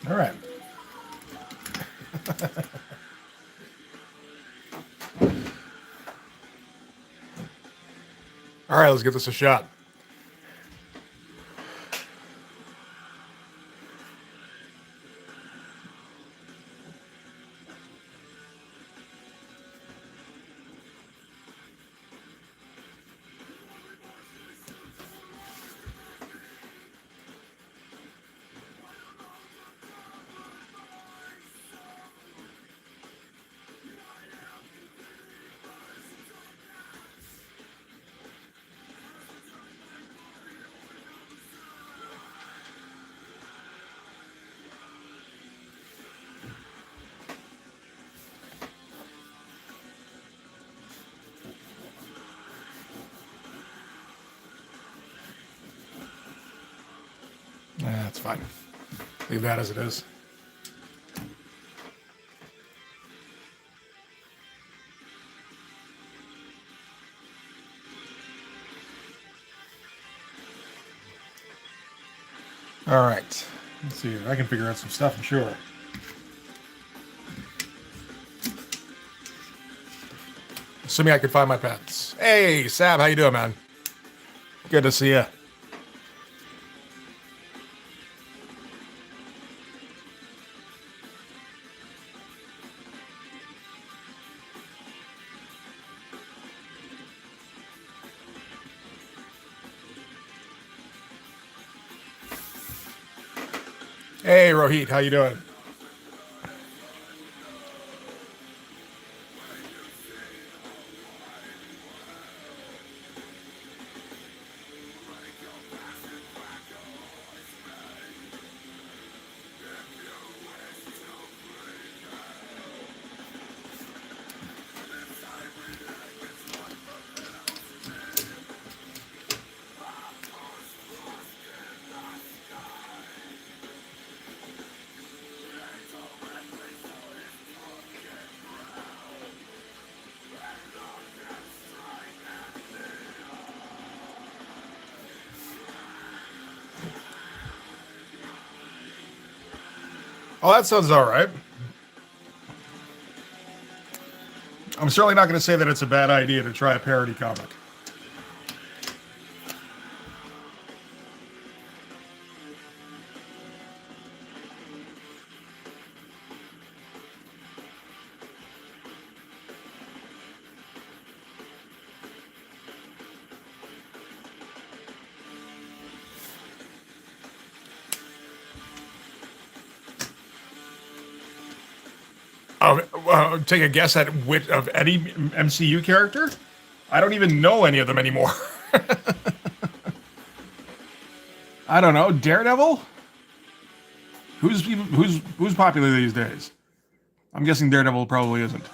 All right. All right, let's give this a shot. That's fine. Leave that as it is. All right. Let's see. I can figure out some stuff, I'm sure. Assuming I can find my pets. Hey, Sab, how you doing, man? Good to see you. Hey, Rohit, how you doing? Oh, that sounds all right. I'm certainly not going to say that it's a bad idea to try a parody comic. Take a guess at which of any MCU character? I don't even know any of them anymore. I don't know. Daredevil? Who's popular these days? I'm guessing Daredevil probably isn't.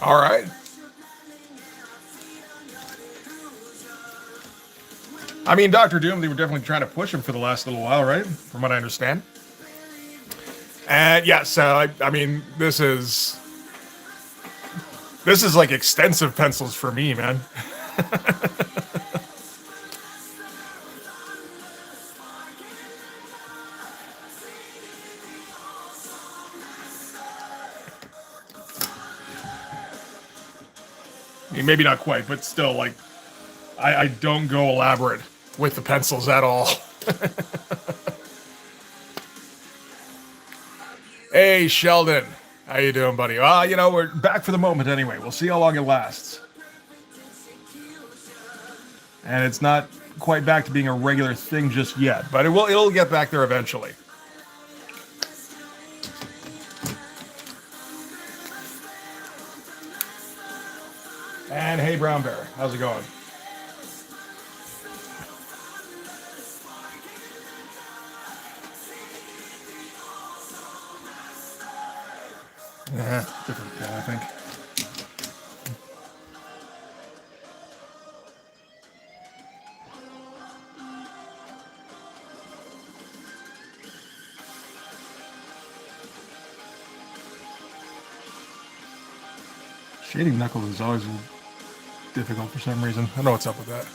All right. I mean, Doctor Doom, they were definitely trying to push him for the last little while, right? From what I understand. And yes, I mean, this is like extensive pencils for me, man. I mean, maybe not quite, but still, like, I don't go elaborate with the pencils at all. Hey, Sheldon. How you doing, buddy? Well, you know, we're back for the moment anyway. We'll see how long it lasts. And it's not quite back to being a regular thing just yet, but it'll get back there eventually. And hey, Brown Bear, how's it going? Different pen, I think. Shading knuckles is always difficult for some reason. I don't know what's up with that.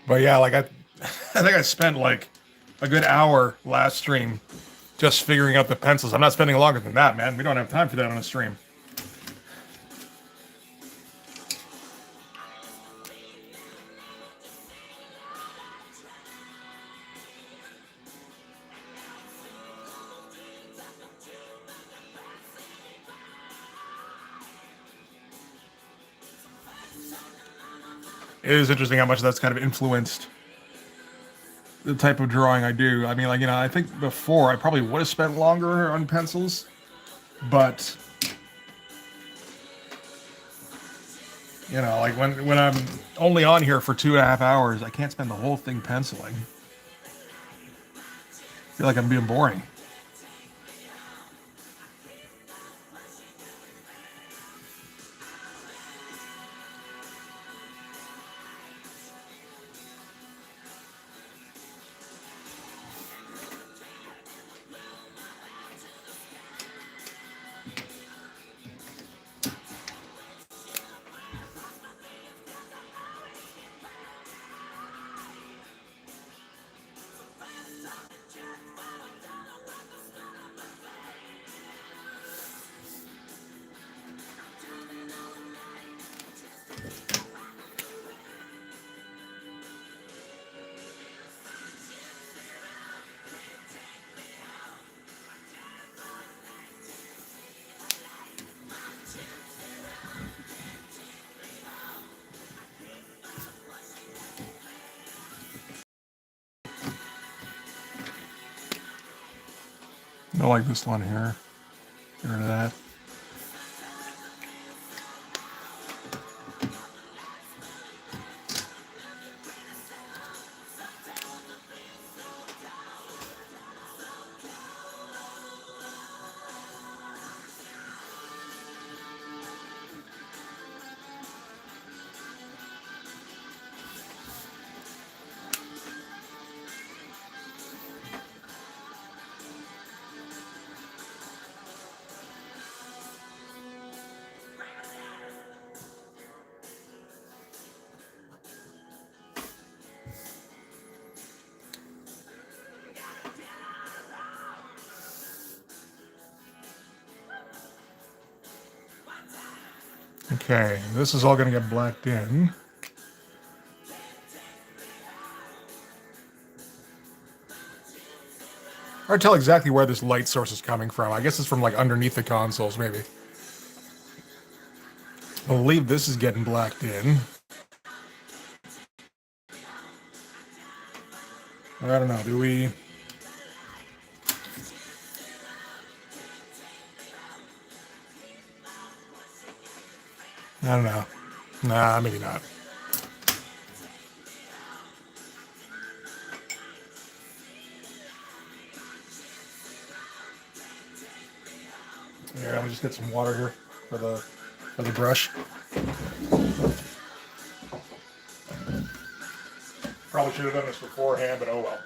But yeah, like I think I spent like a good hour last stream just figuring out the pencils. I'm not spending longer than that, man. We don't have time for that on a stream. It is interesting how much that's kind of influenced the type of drawing I do. I mean, like, I think before I probably would have spent longer on pencils, but like when I'm only on here for 2.5 hours, I can't spend the whole thing penciling. I feel like I'm being boring. I like this one here. Get rid of that. Okay, this is all going to get blacked in. Hard to tell exactly where this light source is coming from. I guess it's from like underneath the consoles, maybe. I believe this is getting blacked in. I don't know, do we... I don't know. Nah, maybe not. Here, let me just get some water here for the brush. Probably should have done this beforehand, but oh well.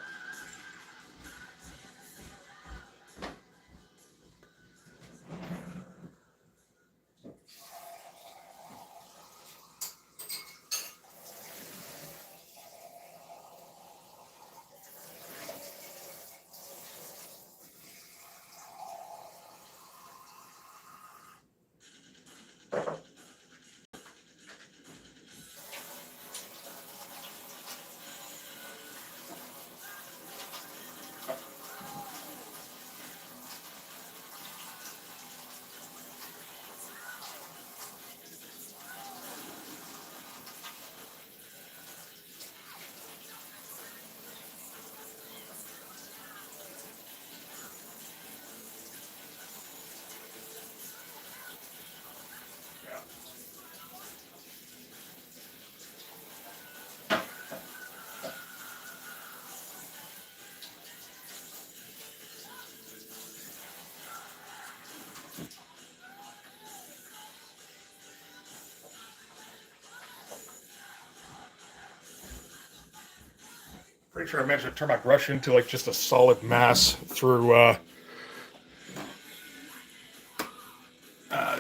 Pretty sure I managed to turn my brush into like just a solid mass through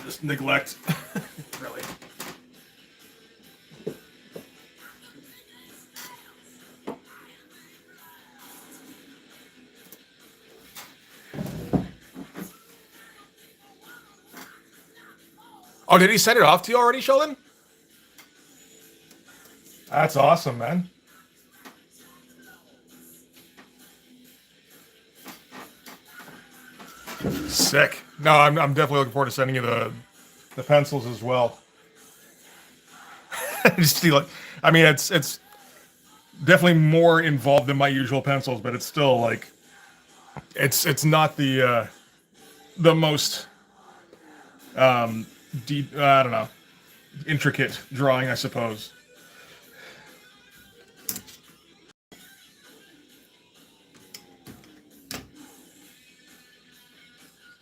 just neglect. Really. Oh, did he send it off to you already, Sheldon? That's awesome, man. Sick. No, I'm definitely looking forward to sending you the pencils as well. Just see, like, I mean, it's definitely more involved than my usual pencils, but it's still like it's not the most deep. I don't know, intricate drawing, I suppose.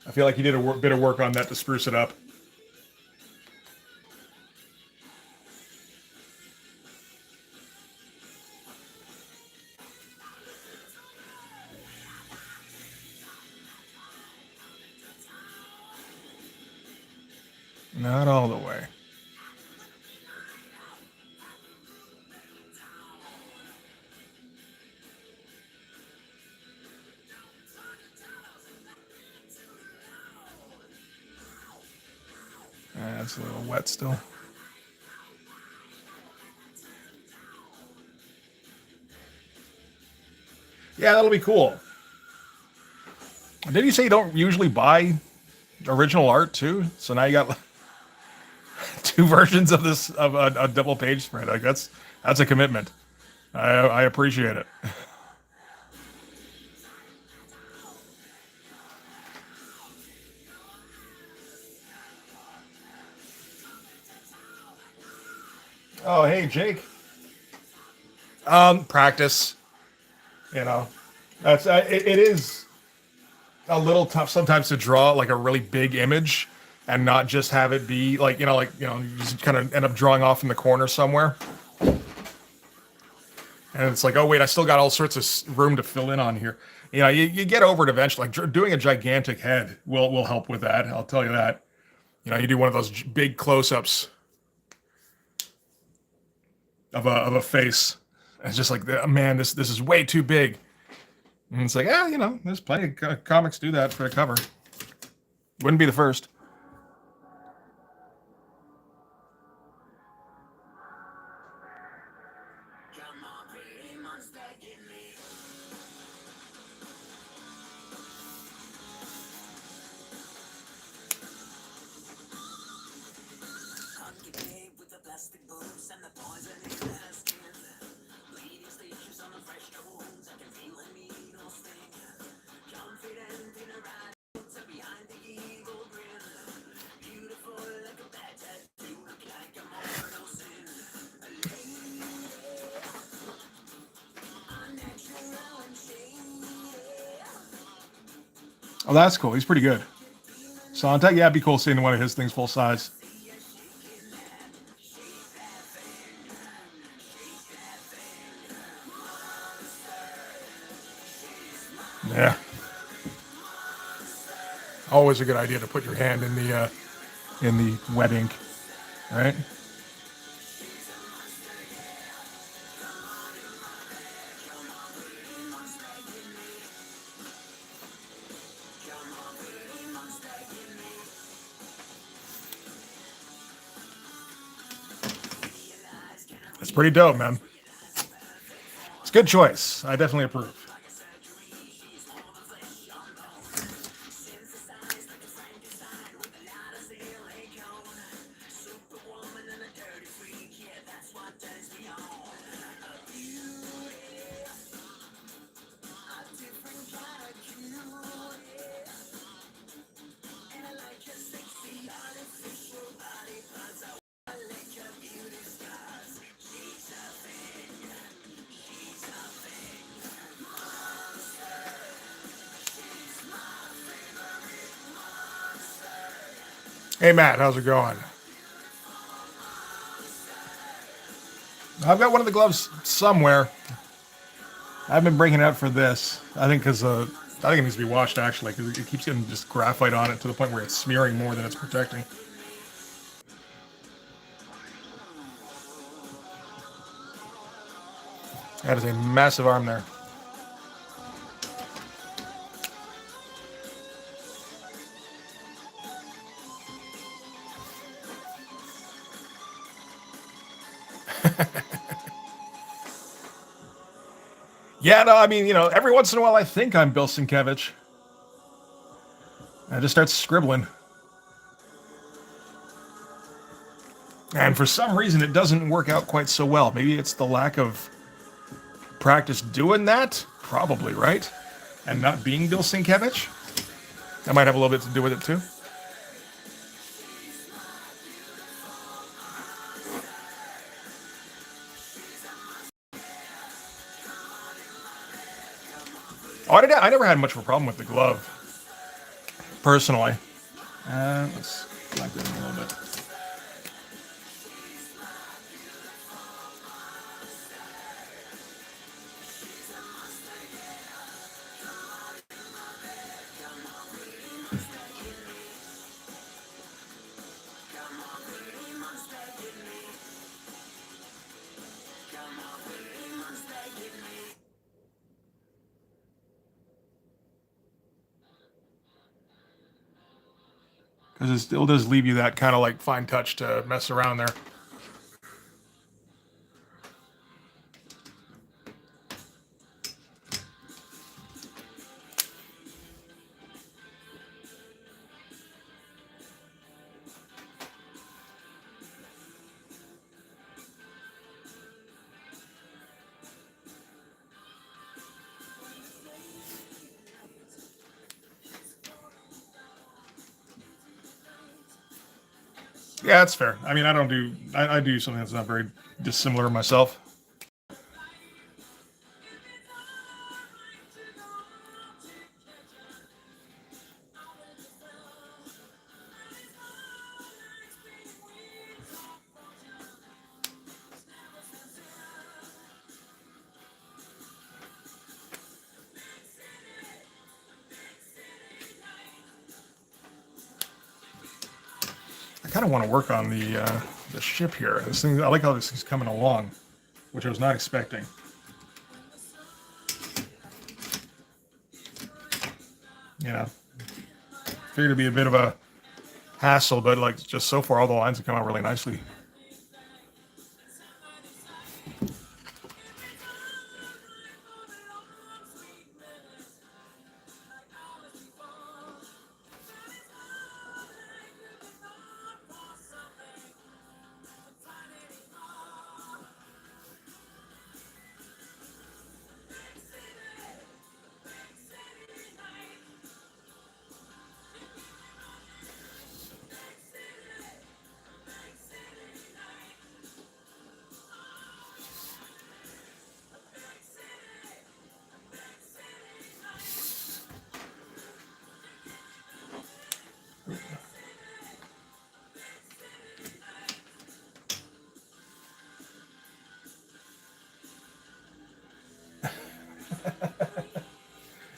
I feel like you did a bit of work on that to spruce it up. Not all the way. It's a little wet still. Yeah, that'll be cool. Did you say you don't usually buy original art too? So now you got two versions of this of a double page spread. Like that's a commitment. I appreciate it. Oh, hey, Jake. Practice. You know, that's it is a little tough sometimes to draw like a really big image and not just have it be like you just kind of end up drawing off in the corner somewhere. And it's like, oh wait, I still got all sorts of room to fill in on here. You get over it eventually. Like doing a gigantic head will help with that. I'll tell you that. You do one of those big close-ups of a face. It's just like, man, this is way too big. And it's like, there's plenty of comics do that for a cover. Wouldn't be the first. Oh, that's cool. He's pretty good. Sontag, yeah, it'd be cool seeing one of his things full size. Yeah. Always a good idea to put your hand in the wet ink, right? It's pretty dope, man. It's a good choice. I definitely approve. Hey, Matt, how's it going? I've got one of the gloves somewhere. I've been breaking it out for this. I think because I think it needs to be washed actually because it keeps getting just graphite on it to the point where it's smearing more than it's protecting. That is a massive arm there. Yeah, no, I mean, every once in a while I think I'm Bill Sienkiewicz. I just start scribbling. And for some reason, it doesn't work out quite so well. Maybe it's the lack of practice doing that? Probably, right? And not being Bill Sienkiewicz? That might have a little bit to do with it, too. Oh, I never had much of a problem with the glove, personally. Let's black that in a little bit. Because it still does leave you that kind of like fine touch to mess around there. Yeah, that's fair. I mean, I do something that's not very dissimilar myself. I kind of want to work on the ship here. This thing, I like how this thing's coming along, which I was not expecting. Yeah, figured it'd be a bit of a hassle, but like just so far, all the lines have come out really nicely.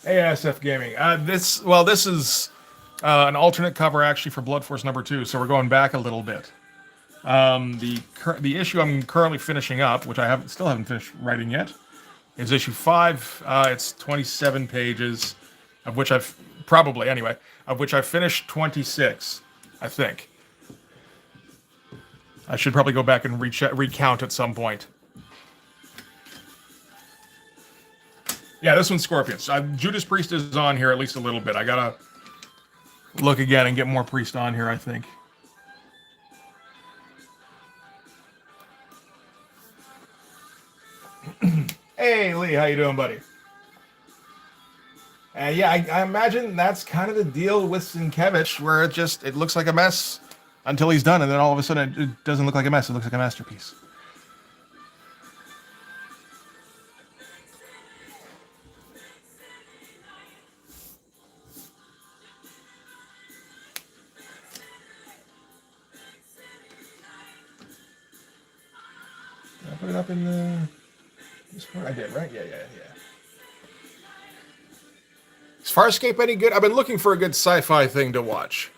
ASF Gaming. This is an alternate cover actually for Blood Force number 2, so we're going back a little bit. The issue I'm currently finishing up, which I still haven't finished writing yet, is issue 5. It's 27 pages, of which I've finished 26, I think. I should probably go back and recount at some point. Yeah, this one's Scorpions. Judas Priest is on here at least a little bit. I gotta look again and get more Priest on here, I think. Hey, Lee, how you doing, buddy? Yeah, I imagine that's kind of the deal with Sienkiewicz, where it looks like a mess until he's done, and then all of a sudden it doesn't look like a mess. It looks like a masterpiece. Did I put it up in the Discord? I did, right? Yeah. Farscape any good? I've been looking for a good sci-fi thing to watch.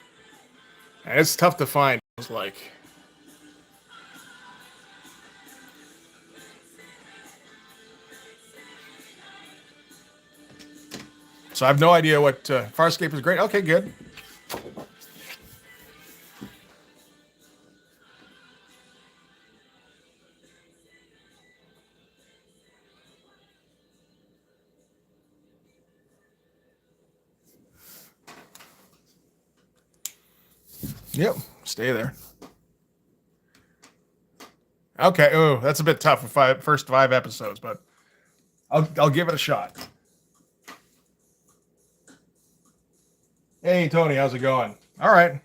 And it's tough to find. It's like... So I have no idea what... Farscape is great. Okay, good. Yep, stay there. Okay, oh, that's a bit tough for first 5 episodes, but I'll give it a shot. Hey, Tony, how's it going? All right.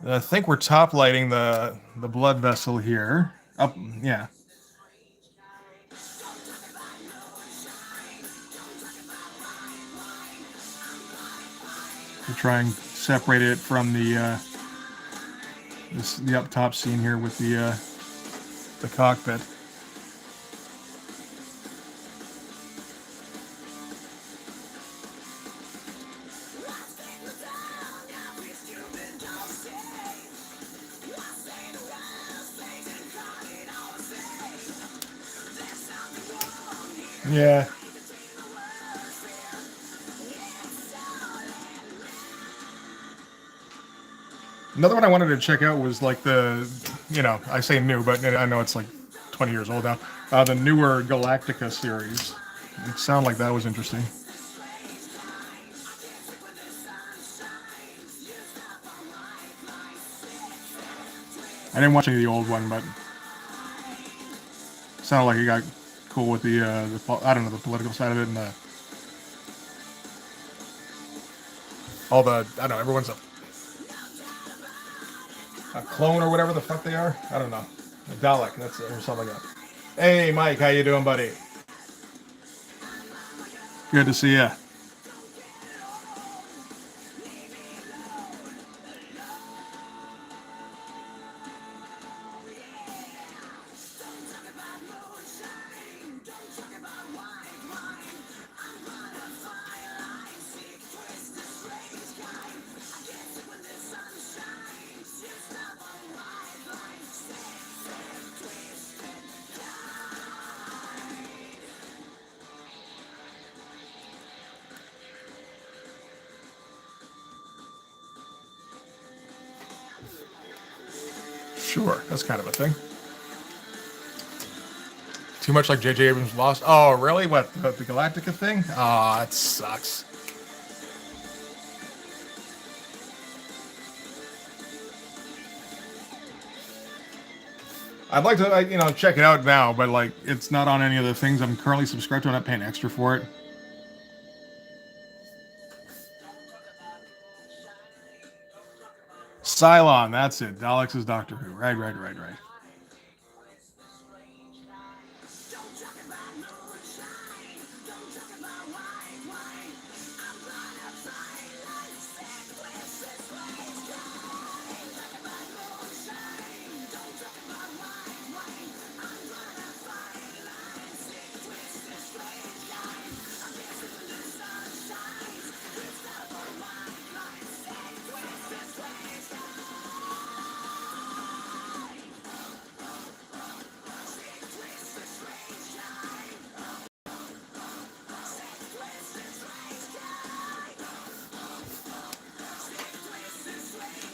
I think we're top lighting the blood vessel here. Up, yeah. To try and separate it from the up top scene here with the cockpit. Yeah. Another one I wanted to check out was like the, I say new, but I know it's like 20 years old now. The newer Galactica series. It sounded like that was interesting. I didn't watch any of the old one, but it sounded like it got cool with the I don't know, the political side of it and all the, I don't know, everyone's a clone or whatever the fuck they are. I don't know. A Dalek, that's it, or something like that. Hey, Mike, how you doing, buddy? Good to see ya. Sure, that's kind of a thing. Too much like J.J. Abrams Lost. Oh, really? What, the Galactica thing? Oh, that sucks. I'd like to, check it out now, but like, it's not on any of the things I'm currently subscribed to. I'm not paying extra for it. Cylon, that's it. Daleks is Doctor Who. Right.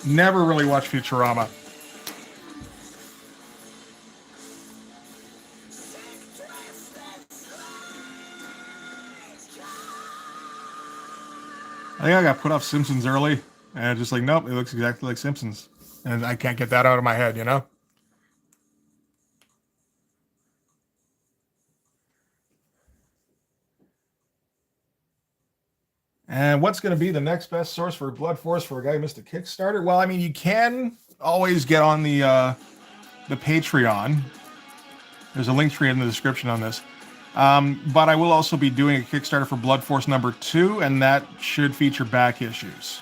Never really watched Futurama. I think I got put off Simpsons early, and just like, nope, it looks exactly like Simpsons. And I can't get that out of my head, And what's going to be the next best source for Blood Force for a guy who missed a Kickstarter? Well, I mean, you can always get on the Patreon. There's a link tree in the description on this. But I will also be doing a Kickstarter for Blood Force number 2, and that should feature back issues.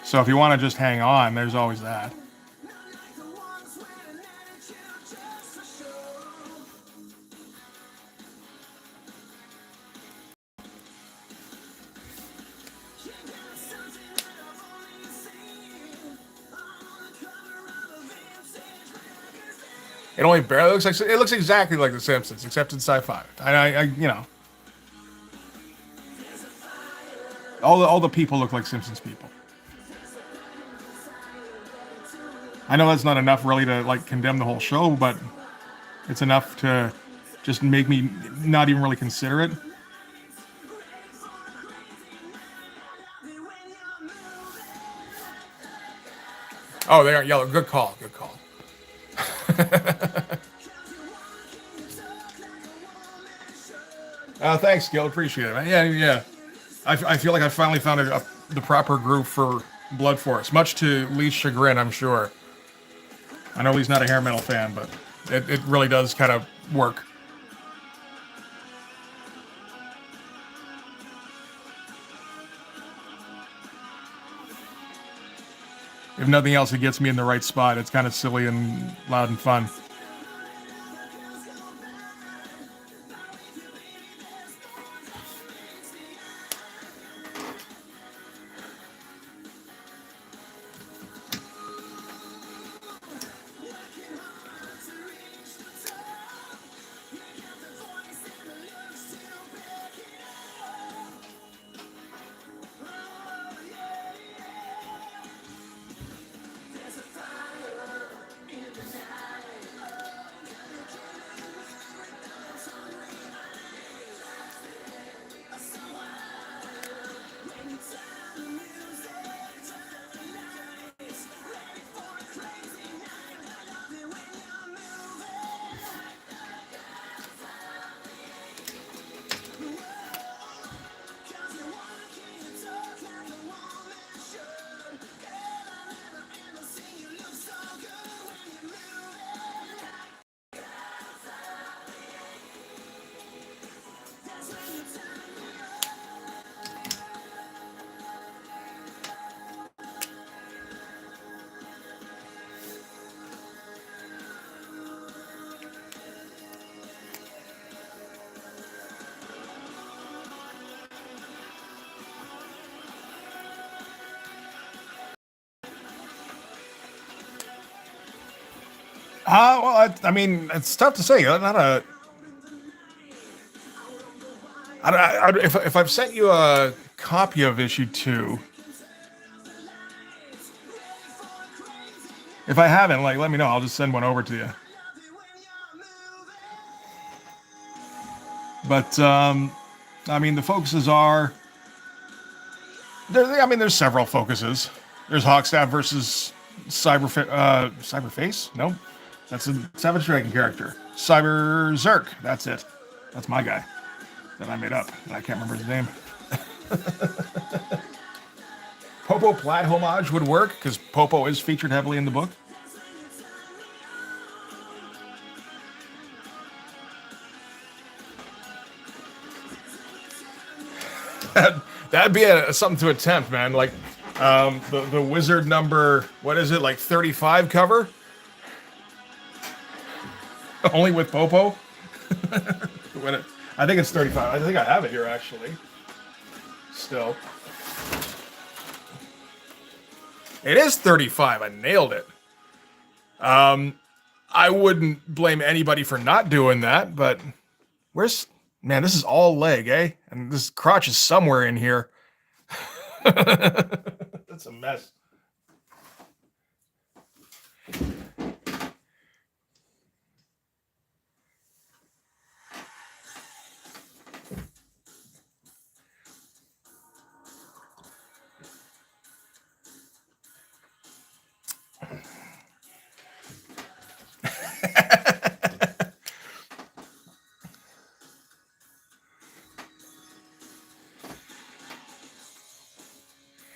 So if you want to just hang on, there's always that. It only barely looks like it looks exactly like The Simpsons, except in sci-fi. You know, all the people look like Simpsons people. I know that's not enough really to like condemn the whole show, but it's enough to just make me not even really consider it. Oh, they are yellow. Good call. Good call. Thanks, Gil. Appreciate it, man. Yeah, yeah. I feel like I finally found the proper groove for Blood Force, much to Lee's chagrin, I'm sure. I know he's not a hair metal fan, but it really does kind of work. If nothing else, it gets me in the right spot. It's kind of silly and loud and fun. Well, I mean, it's tough to say. I'm not a. If I've sent you a copy of issue 2, if I haven't, like, let me know. I'll just send one over to you. But I mean, the focuses are. I mean, there's several focuses. There's Hawkstaff versus Cyberface. Nope, that's a Savage Dragon character. Cyber Zerk. That's it. That's my guy that I made up. And I can't remember his name. Popo Plaid homage would work because Popo is featured heavily in the book. That'd be something to attempt, man. Like the Wizard number, what is it, like 35 cover? Only with Popo? I think it's 35. I think I have it here, actually. Still. It is 35. I nailed it. I wouldn't blame anybody for not doing that, but where's... Man, this is all leg, eh? And this crotch is somewhere in here. That's a mess.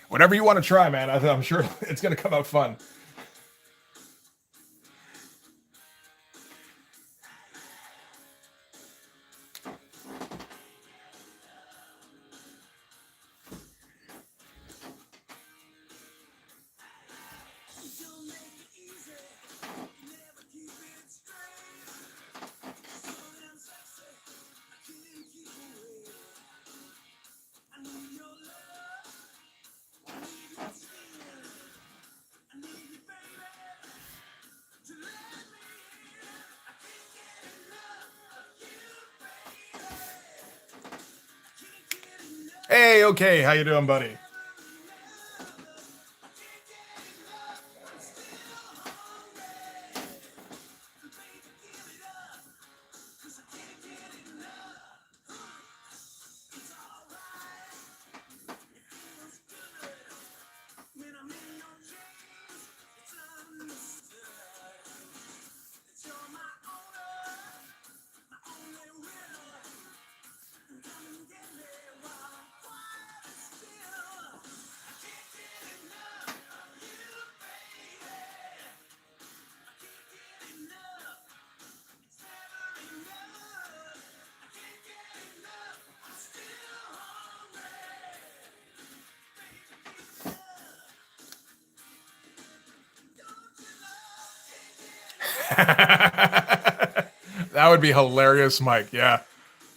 Whatever you want to try, man. I'm sure it's going to come out fun. Okay. How you doing, buddy? That would be hilarious, Mike. Yeah.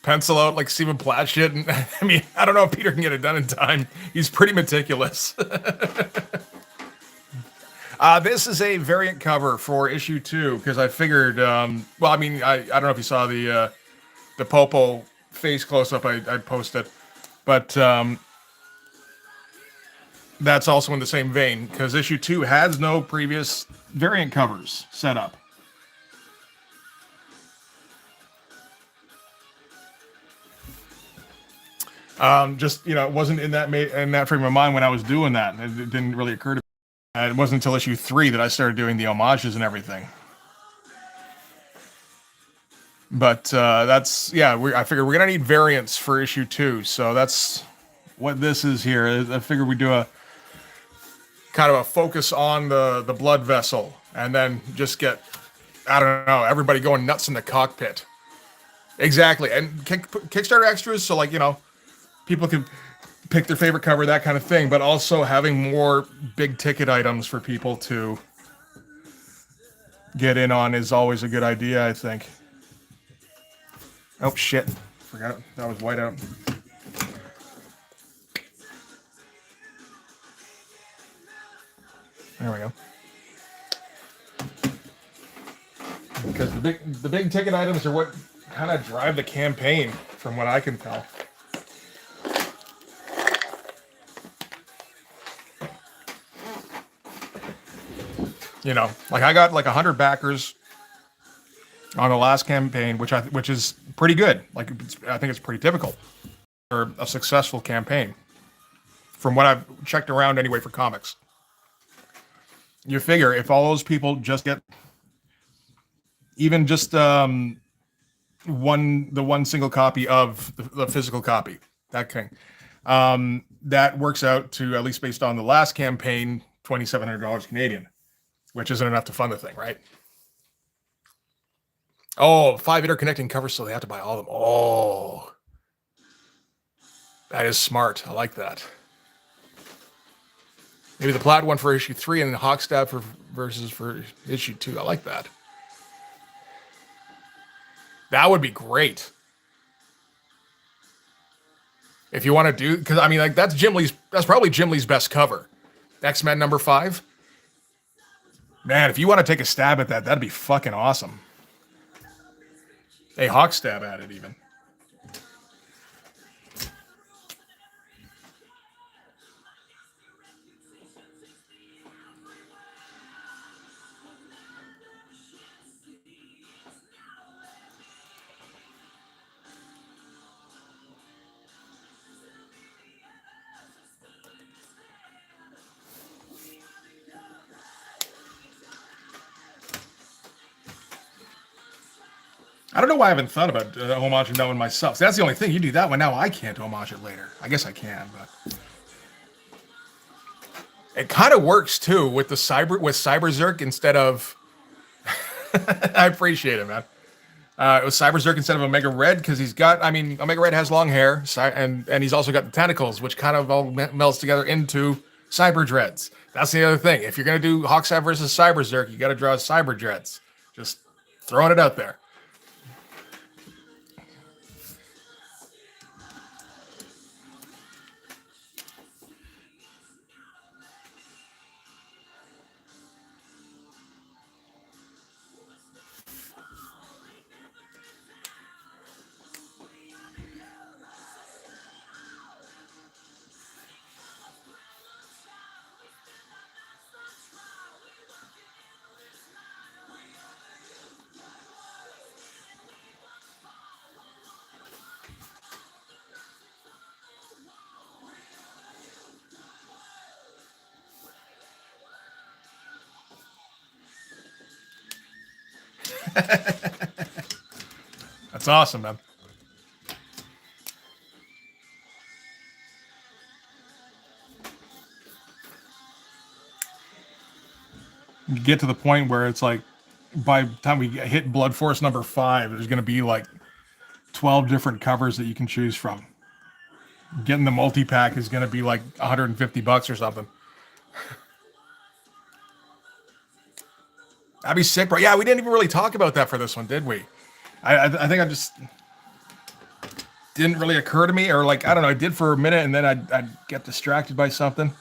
Pencil out like Stephen Platt shit. And I mean, I don't know if Peter can get it done in time. He's pretty meticulous. This is a variant cover for issue 2 because I figured. Well, I mean, I don't know if you saw the Popo face close up I posted, but that's also in the same vein because issue 2 has no previous variant covers set up. Just it wasn't in that frame of mind when I was doing that. It didn't really occur to me. It wasn't until issue 3 that I started doing the homages and everything. But that's I figured we're gonna need variants for issue 2, so that's what this is here. I figured we do a kind of a focus on the blood vessel, and then just get everybody going nuts in the cockpit. Exactly, and Kickstarter extras, so people can pick their favorite cover, that kind of thing, but also having more big ticket items for people to get in on is always a good idea, I think. Oh shit, forgot that was whiteout. There we go. Because the big ticket items are what kind of drive the campaign, from what I can tell. I got 100 backers on the last campaign, which is pretty good. I think it's pretty typical for a successful campaign, from what I've checked around anyway for comics. You figure if all those people just get even just one single copy of the physical copy, that thing, that works out to, at least based on the last campaign, $2,700 Canadian, which isn't enough to fund the thing, right? Oh, 5 interconnecting covers, so they have to buy all of them. Oh, that is smart. I like that. Maybe the Plaid one for issue 3 and Hawkstab for issue 2. I like that. That would be great. If you want to do, because that's probably Jim Lee's best cover. X-Men number 5. Man, if you want to take a stab at that, that'd be fucking awesome. A Hawkstab at it, even. I don't know why I haven't thought about homaging that one myself. So that's the only thing. You do that one now. I can't homage it later. I guess I can, but it kind of works too with Cyber Zerk instead of. I appreciate it, man. It was Cyber Zerk instead of Omega Red because Omega Red has long hair, and he's also got the tentacles, which kind of all melds together into Cyber Dreads. That's the other thing. If you're gonna do Hawkseye versus Cyber Zerk, you got to draw Cyber Dreads. Just throwing it out there. That's awesome, man. You get to the point where it's like, by the time we hit Blood Force number 5, there's going to be like 12 different covers that you can choose from. Getting the multi-pack is going to be like $150 or something. That'd be sick, bro. Yeah, we didn't even really talk about that for this one, did we? I think I just didn't really occur to me, or like, I don't know, I did for a minute and then I'd get distracted by something.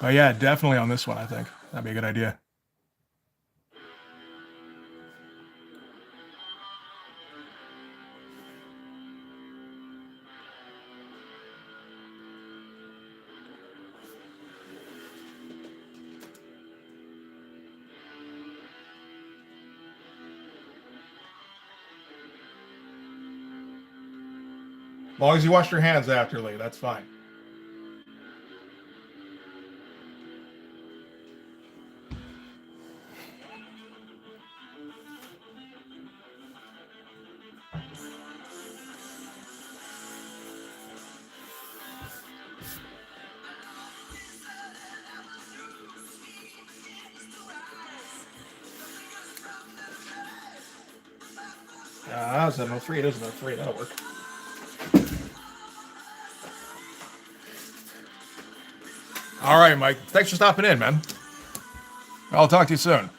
But yeah, definitely on this one, I think. That'd be a good idea. As long as you wash your hands after, Lee, that's fine. Ah, 703. It is 703. That'll work. All right, Mike. Thanks for stopping in, man. I'll talk to you soon.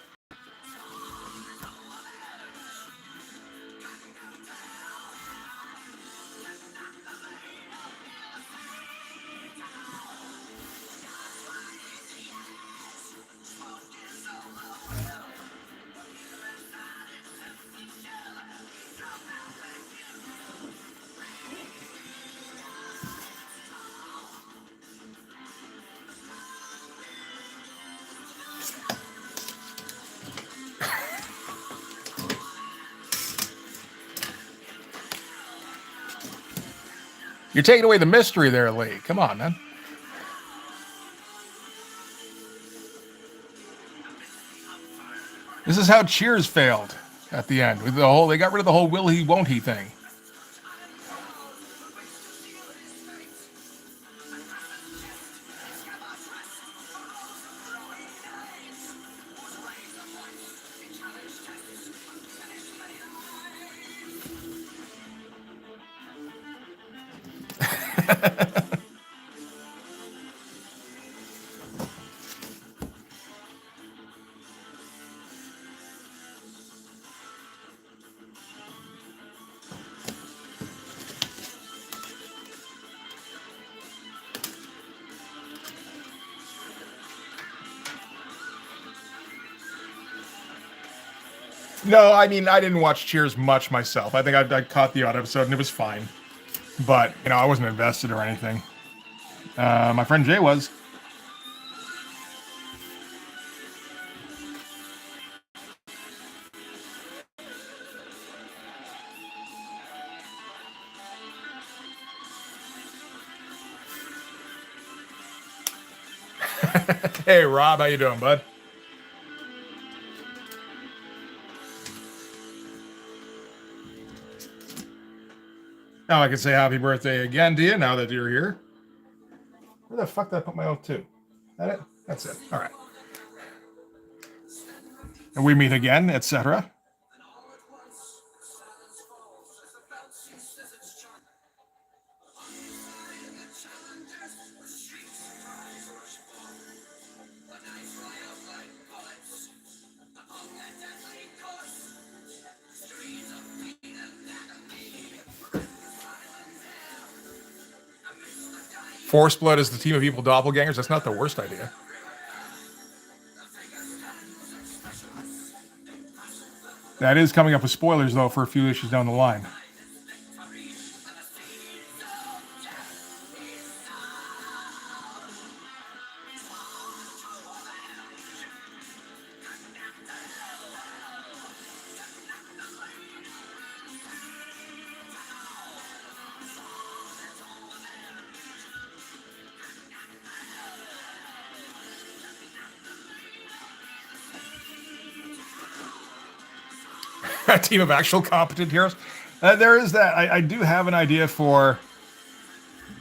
You're taking away the mystery there, Lee. Come on, man. This is how Cheers failed at the end. With they got rid of the whole will he, won't he thing. No, I mean, I didn't watch Cheers much myself. I think I caught the odd episode and it was fine. But, I wasn't invested or anything. My friend Jay was. Hey, Rob, how you doing, bud? Now I can say happy birthday again to you now that you're here. Where the fuck did I put my oath to? That it? That's it. All right. And we meet again, etc. Force Blood is the team of evil doppelgangers. That's not the worst idea. That is coming up with spoilers, though, for a few issues down the line. a team of actual competent heroes. There is that. I do have an idea for,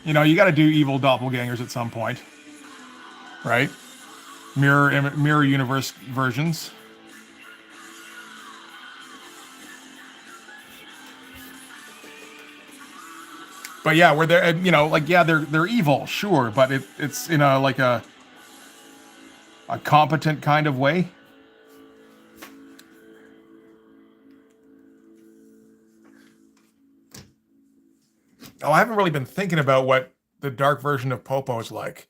you got to do evil doppelgangers at some point, right? Mirror universe versions. But yeah, where they're like they're evil, sure, but it's in a like a competent kind of way. Oh, I haven't really been thinking about what the dark version of Popo is like.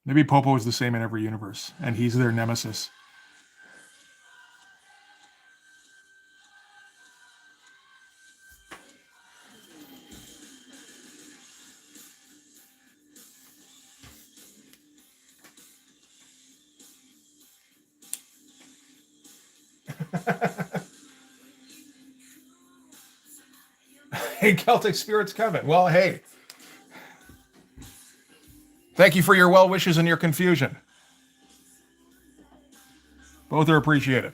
Maybe Popo is the same in every universe, and he's their nemesis. Hey, Celtic Spirits Coven. Well, hey. Thank you for your well wishes and your confusion. Both are appreciated.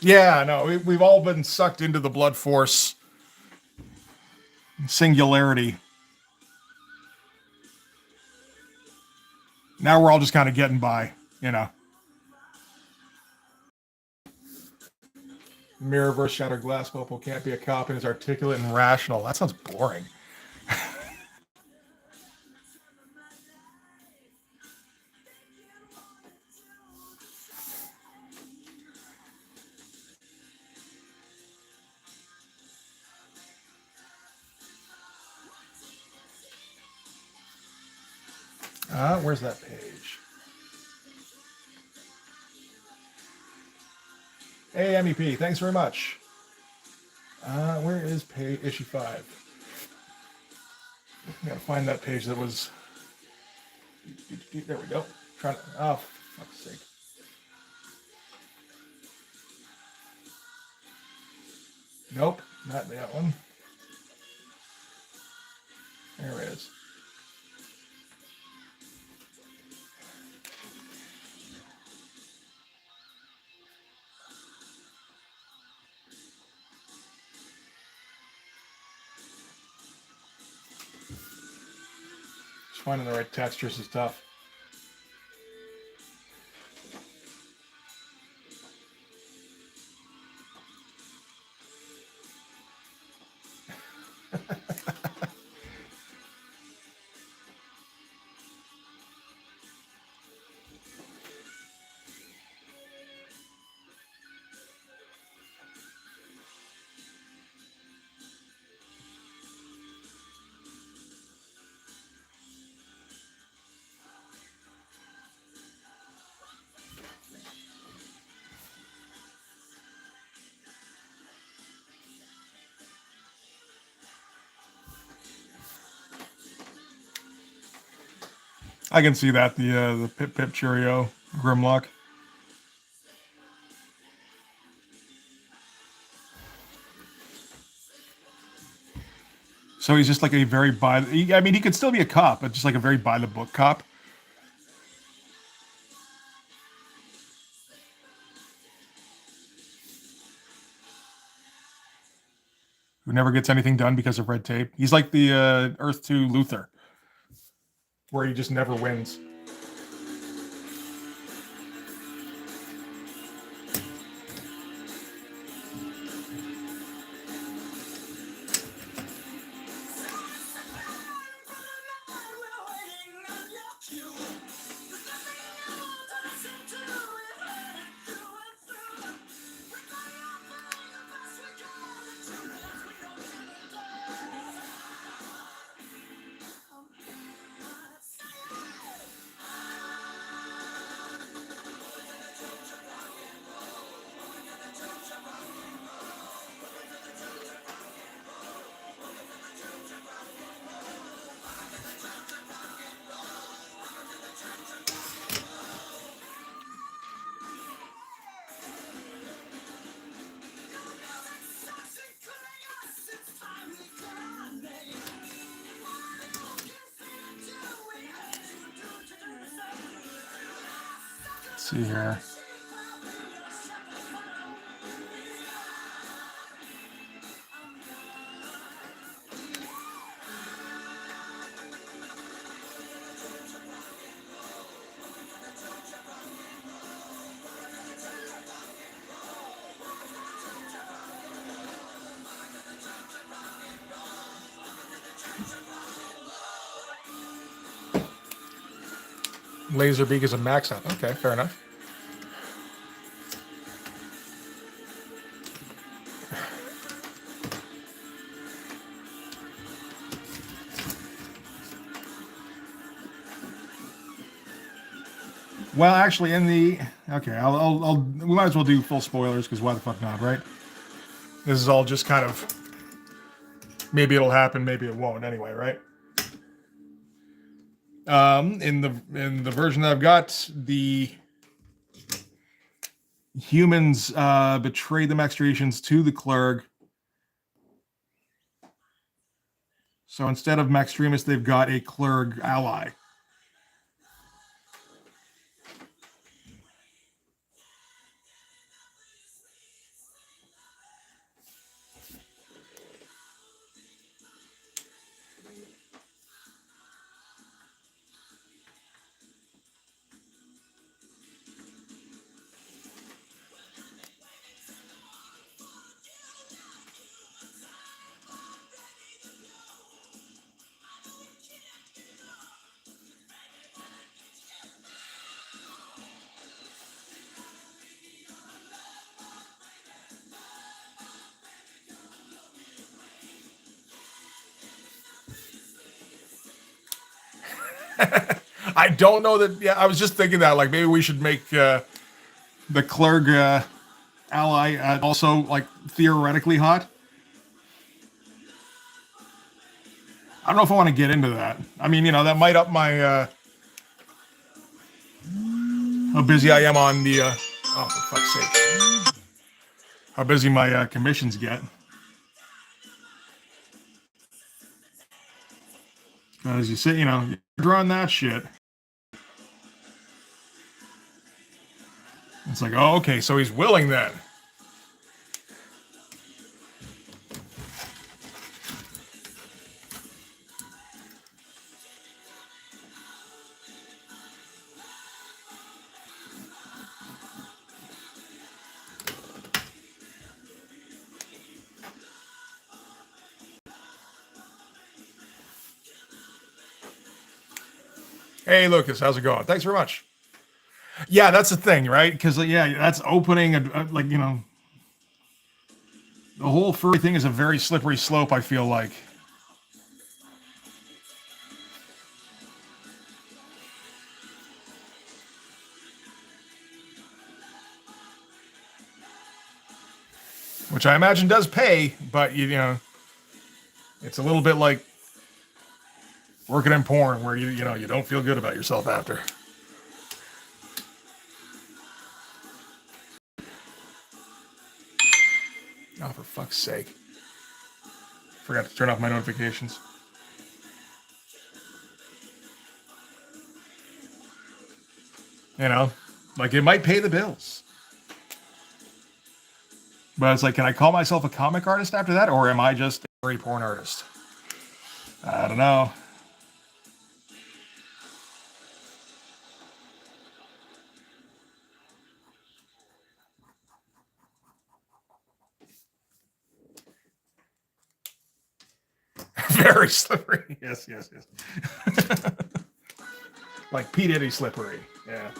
Yeah, no, we've all been sucked into the blood force singularity. Now we're all just kind of getting by. Mirrorverse Shattered Glass Popo can't be a cop and is articulate and rational. That sounds boring. Where's that page? Hey, MEP, thanks very much. Where is issue 5? I gotta find that page that was. There we go. Trying to. Oh, for fuck's sake. Nope, not that one. There it is. Just finding the right textures is tough. I can see that, the Pip Pip Cheerio Grimlock. So he's just like a very I mean, he could still be a cop, but just like a very by the book cop. Who never gets anything done because of red tape. He's like the Earth 2 Luther, where he just never wins. see here. Laserbeak is a max up. Okay, fair enough. Well, actually, in the okay, we might as well do full spoilers because why the fuck not, right? This is all just kind of maybe it'll happen, maybe it won't. Anyway, right? In the version that I've got, the humans betrayed the Maxtricians to the Clerg. So instead of Maxtremus, they've got a Clerg ally. I don't know that. Yeah, I was just thinking that like maybe we should make the Clerg ally also like theoretically hot. I don't know if I want to get into that. I mean, that might up my how busy I am on the oh, for fuck's sake, how busy my commissions get. As you say, you're drawing that shit. It's like, oh, okay, so he's willing then. Hey, Lucas, how's it going? Thanks very much. Yeah, that's the thing, right? Because that's opening the whole furry thing is a very slippery slope. I feel like. Which I imagine does pay, but it's a little bit like working in porn, where you don't feel good about yourself after. Oh, for fuck's sake! Forgot to turn off my notifications. Like it might pay the bills. But it's like, can I call myself a comic artist after that, or am I just a furry porn artist? I don't know. Very slippery. Yes. Like P. Diddy slippery. Yeah.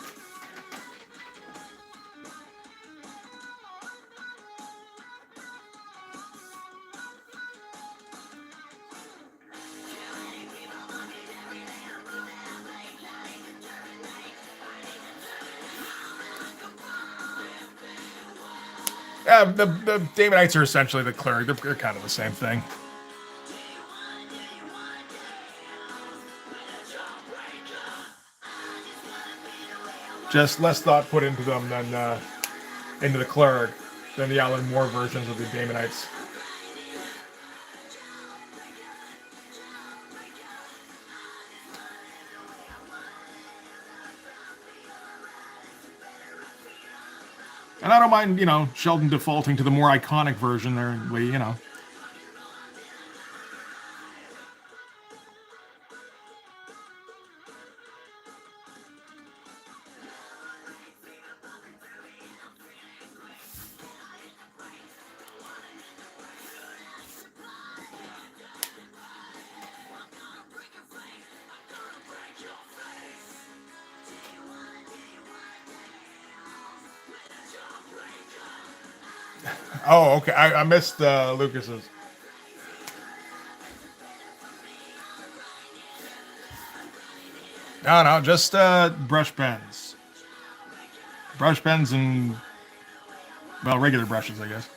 Yeah, the Daemonites are essentially the Clerg. They're kind of the same thing. Just less thought put into them than into the Clerg than the Alan Moore versions of the Daemonites. And I don't mind, Sheldon defaulting to the more iconic. There. Oh, okay. I missed Lucas's. No, just brush pens. Brush pens and, well, regular brushes, I guess.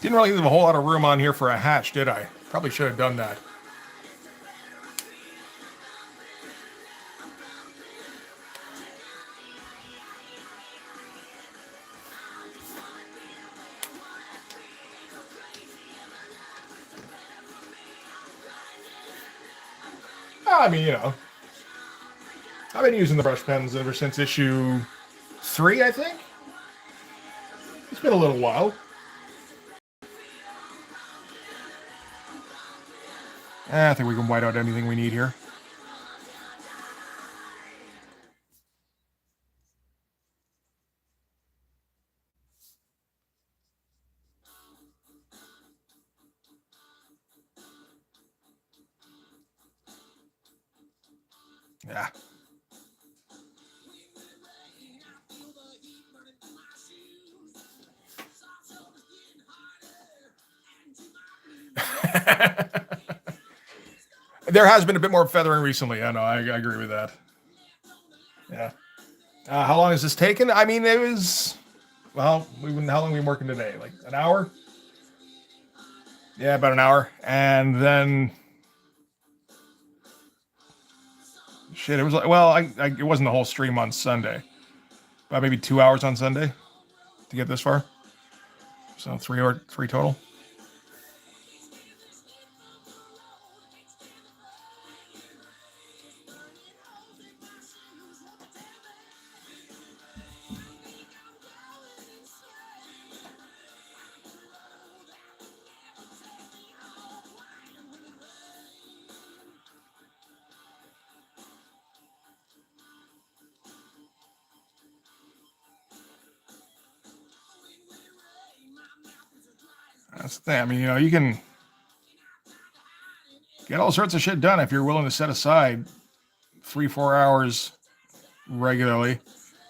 Didn't really leave a whole lot of room on here for a hatch, did I? Probably should have done that. I mean, I've been using the brush pens ever since issue 3, I think. It's been a little while. I think we can white out anything we need here. Yeah. There has been a bit more feathering recently. I know. I agree with that. Yeah. How long has this taken? I mean, it was. Well, how long have we been working today? Like an hour? Yeah, about an hour. And then. Shit, it was like. Well, it wasn't the whole stream on Sunday. About maybe 2 hours on Sunday to get this far. So three total. That's the thing. I mean, you can get all sorts of shit done if you're willing to set aside 3-4 hours regularly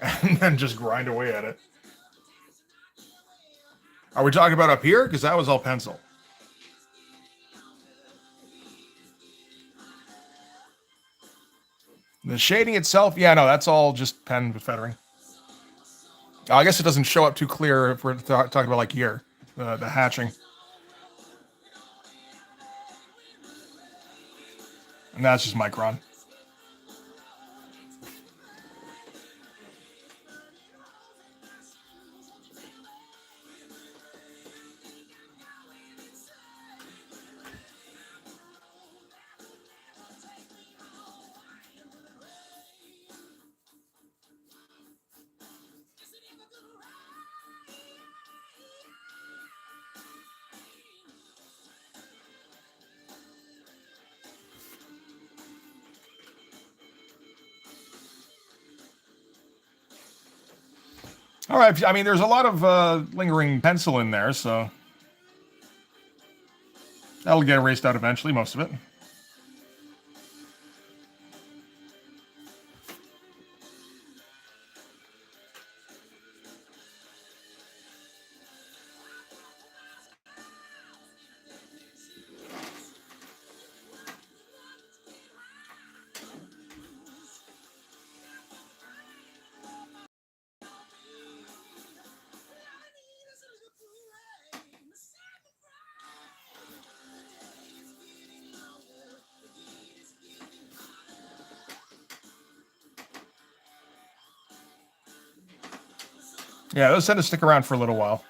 and then just grind away at it. Are we talking about up here? Because that was all pencil. The shading itself, yeah, no, that's all just pen with feathering. I guess it doesn't show up too clear if we're talking about like here, the hatching. And that's just Micron. All right. I mean, there's a lot of lingering pencil in there, so that'll get erased out eventually, most of it. Yeah, those tend to stick around for a little while.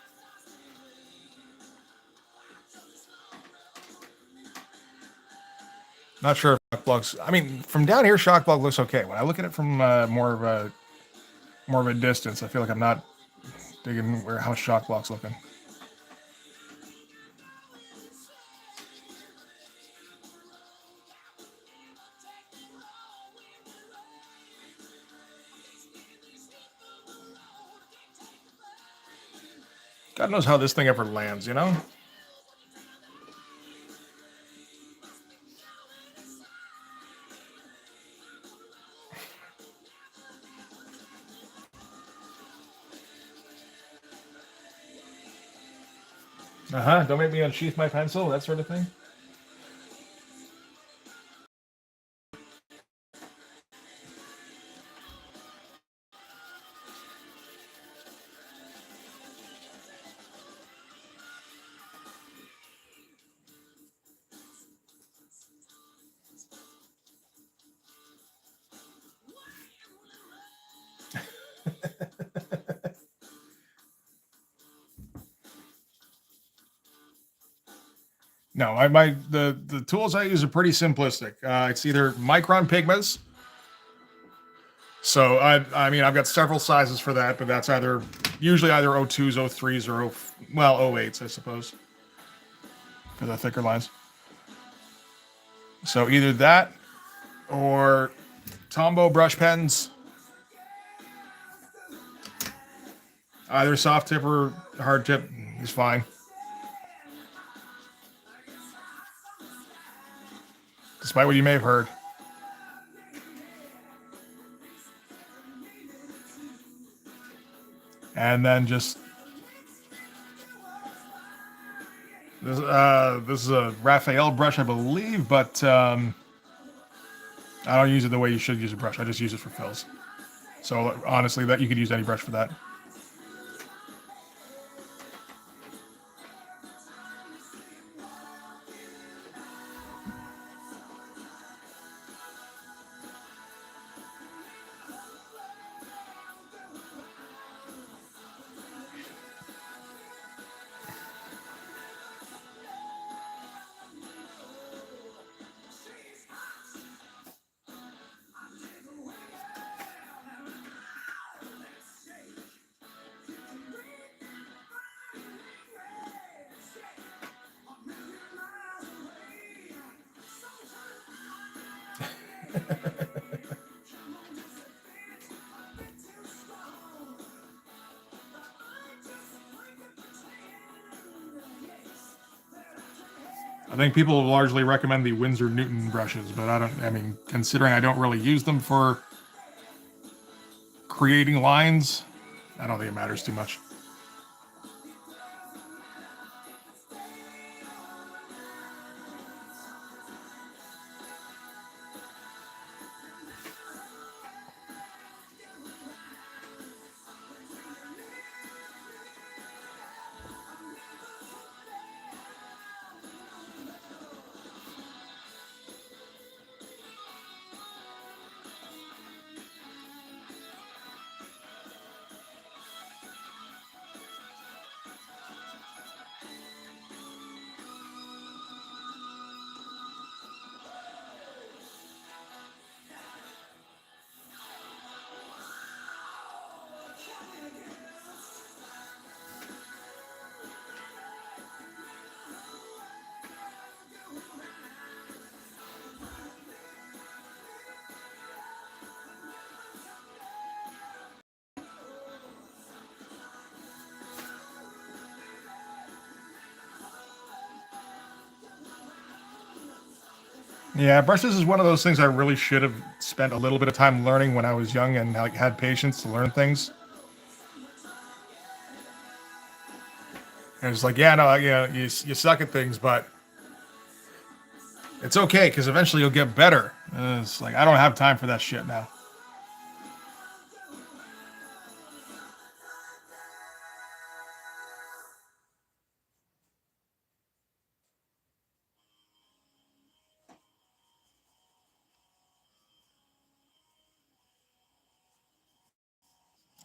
Not sure if shock blocks. I mean, from down here, shock block looks okay. When I look at it from more of a distance, I feel like I'm not digging where how shock block's looking. God knows how this thing ever lands, you know? Uh huh. Don't make me unsheath my pencil, that sort of thing. No, the tools I use are pretty simplistic. It's either Micron Pigmas. So I mean I've got several sizes for that, but that's usually either O2s, O3s, or O8s, I suppose, for the thicker lines. So either that or Tombow brush pens, either soft tip or hard tip is fine. Despite what you may have heard. And then just this is a Raphael brush, I believe, but I don't use it the way you should use a brush. I just use it for fills. So honestly, that you could use any brush for that. I think people largely recommend the Winsor Newton brushes, but I mean, considering I don't really use them for creating lines, I don't think it matters too much. Yeah, brushes is one of those things I really should have spent a little bit of time learning when I was young and like had patience to learn things. And it's like, yeah, no, you suck at things, but it's okay because eventually you'll get better. It's like I don't have time for that shit now.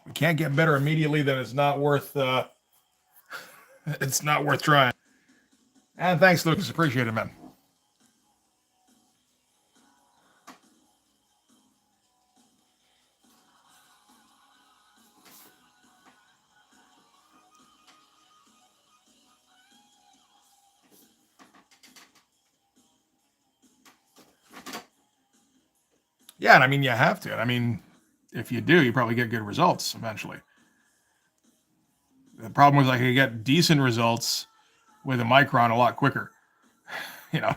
we can't get better immediately, then it's not worth trying. And thanks, Lucas. Appreciate it, man. Yeah, and I mean, you have to. I mean, if you do, you probably get good results eventually. The problem was I could get decent results with a micron a lot quicker. You know,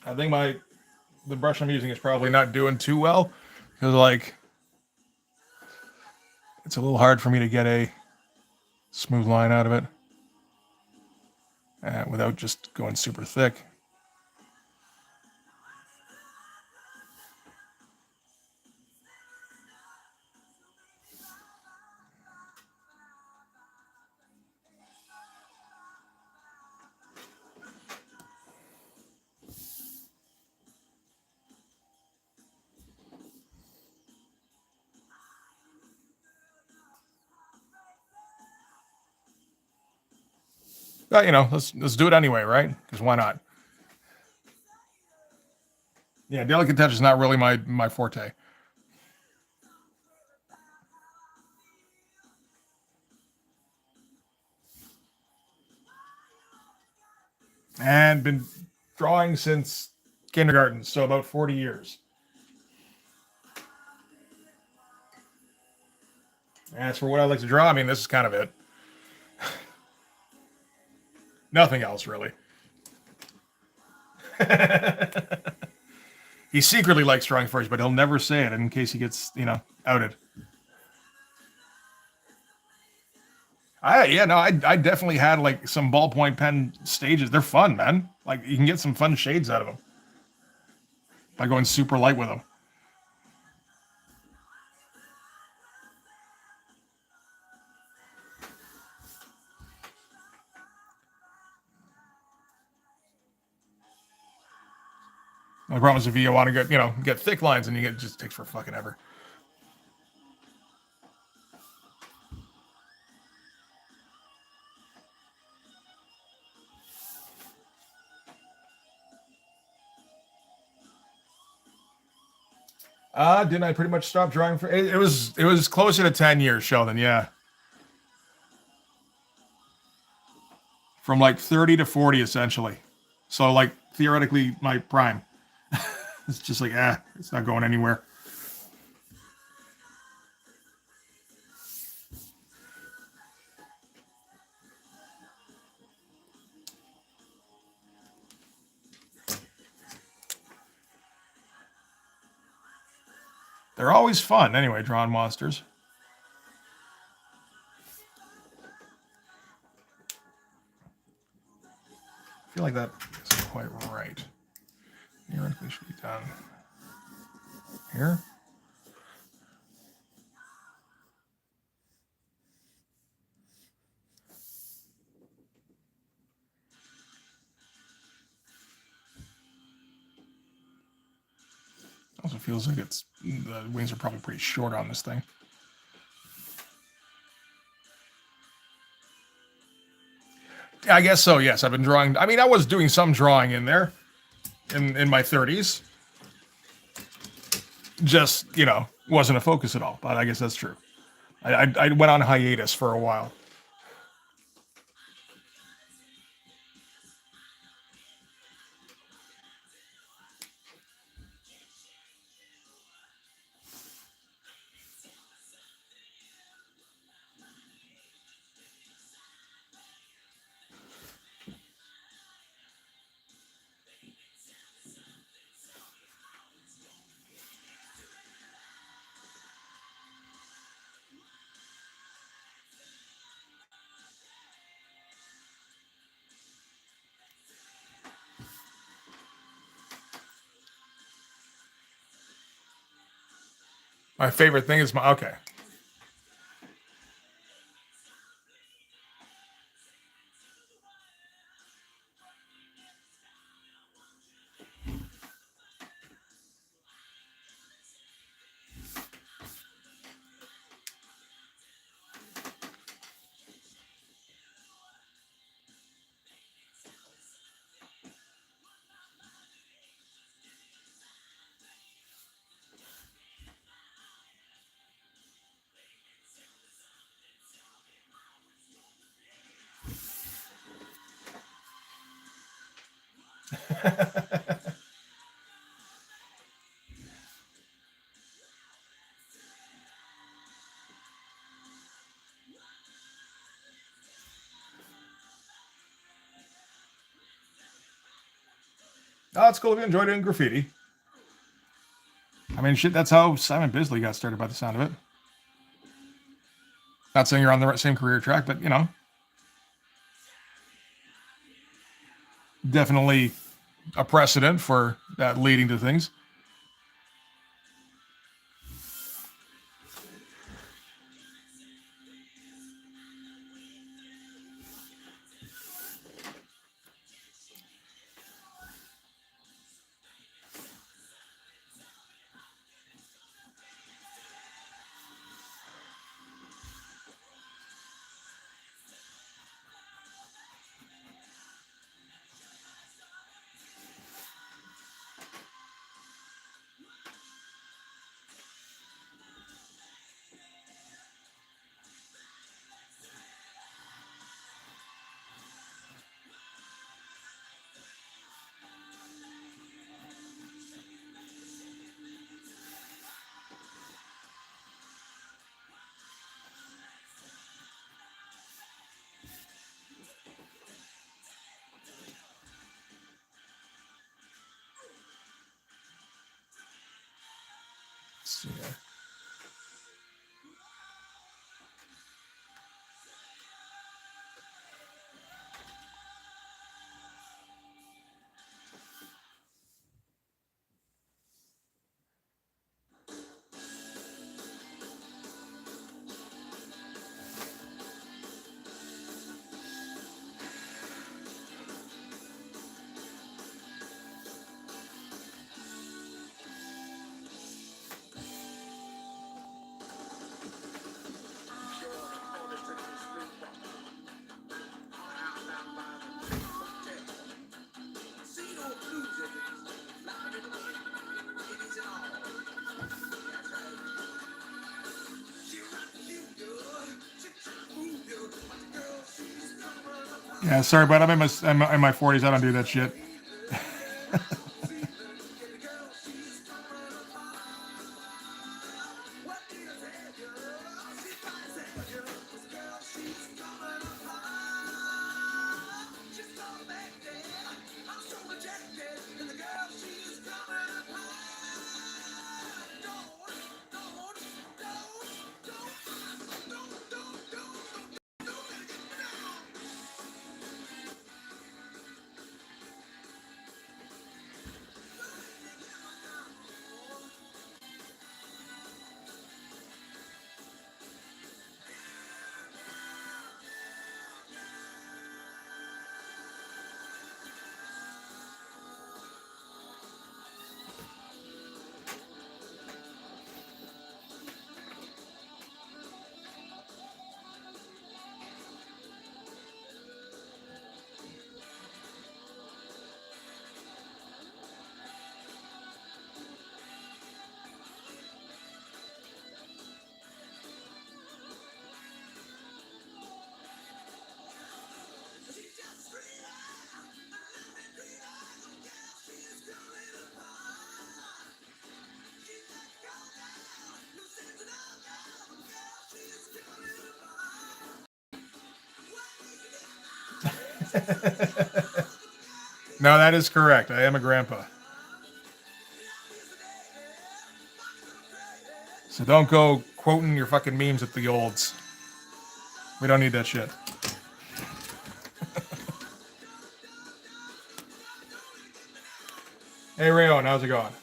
I think the brush I'm using is probably not doing too well because like it's a little hard for me to get a smooth line out of it without just going super thick. But you know, let's do it anyway, right? Because why not? Yeah, delicate touch is not really my forte. And been drawing since kindergarten, so about 40 years. As for what I like to draw, I mean, this is kind of it. Nothing else, really. He secretly likes drawing first, but he'll never say it in case he gets, outed. I definitely had like some ballpoint pen stages. They're fun, man. Like you can get some fun shades out of them by going super light with them. The problem is if you want to get thick lines and it just takes for fucking ever. Didn't I pretty much stop drawing for it was closer to 10 years, Sheldon, yeah. From like 30 to 40 essentially. So like theoretically my prime. It's just like it's not going anywhere. They're always fun anyway, drawing monsters. I feel like that isn't quite right. Theoretically should be done here. Also feels like the wings are probably pretty short on this thing. I guess so, yes. I've been drawing. I mean, I was doing some drawing in there in my 30s. Just, wasn't a focus at all. But I guess that's true. I went on hiatus for a while. My favorite thing is my okay. Oh, it's cool if you enjoy doing graffiti. I mean, shit, that's how Simon Bisley got started by the sound of it. Not saying you're on the same career track, but, you know, definitely a precedent for that leading to things. Let's see here. Yeah, sorry, but I'm in my 40s. I don't do that shit. No, that is correct. I am a grandpa. So don't go quoting your fucking memes at the olds. We don't need that shit. Hey, Rayon, how's it going?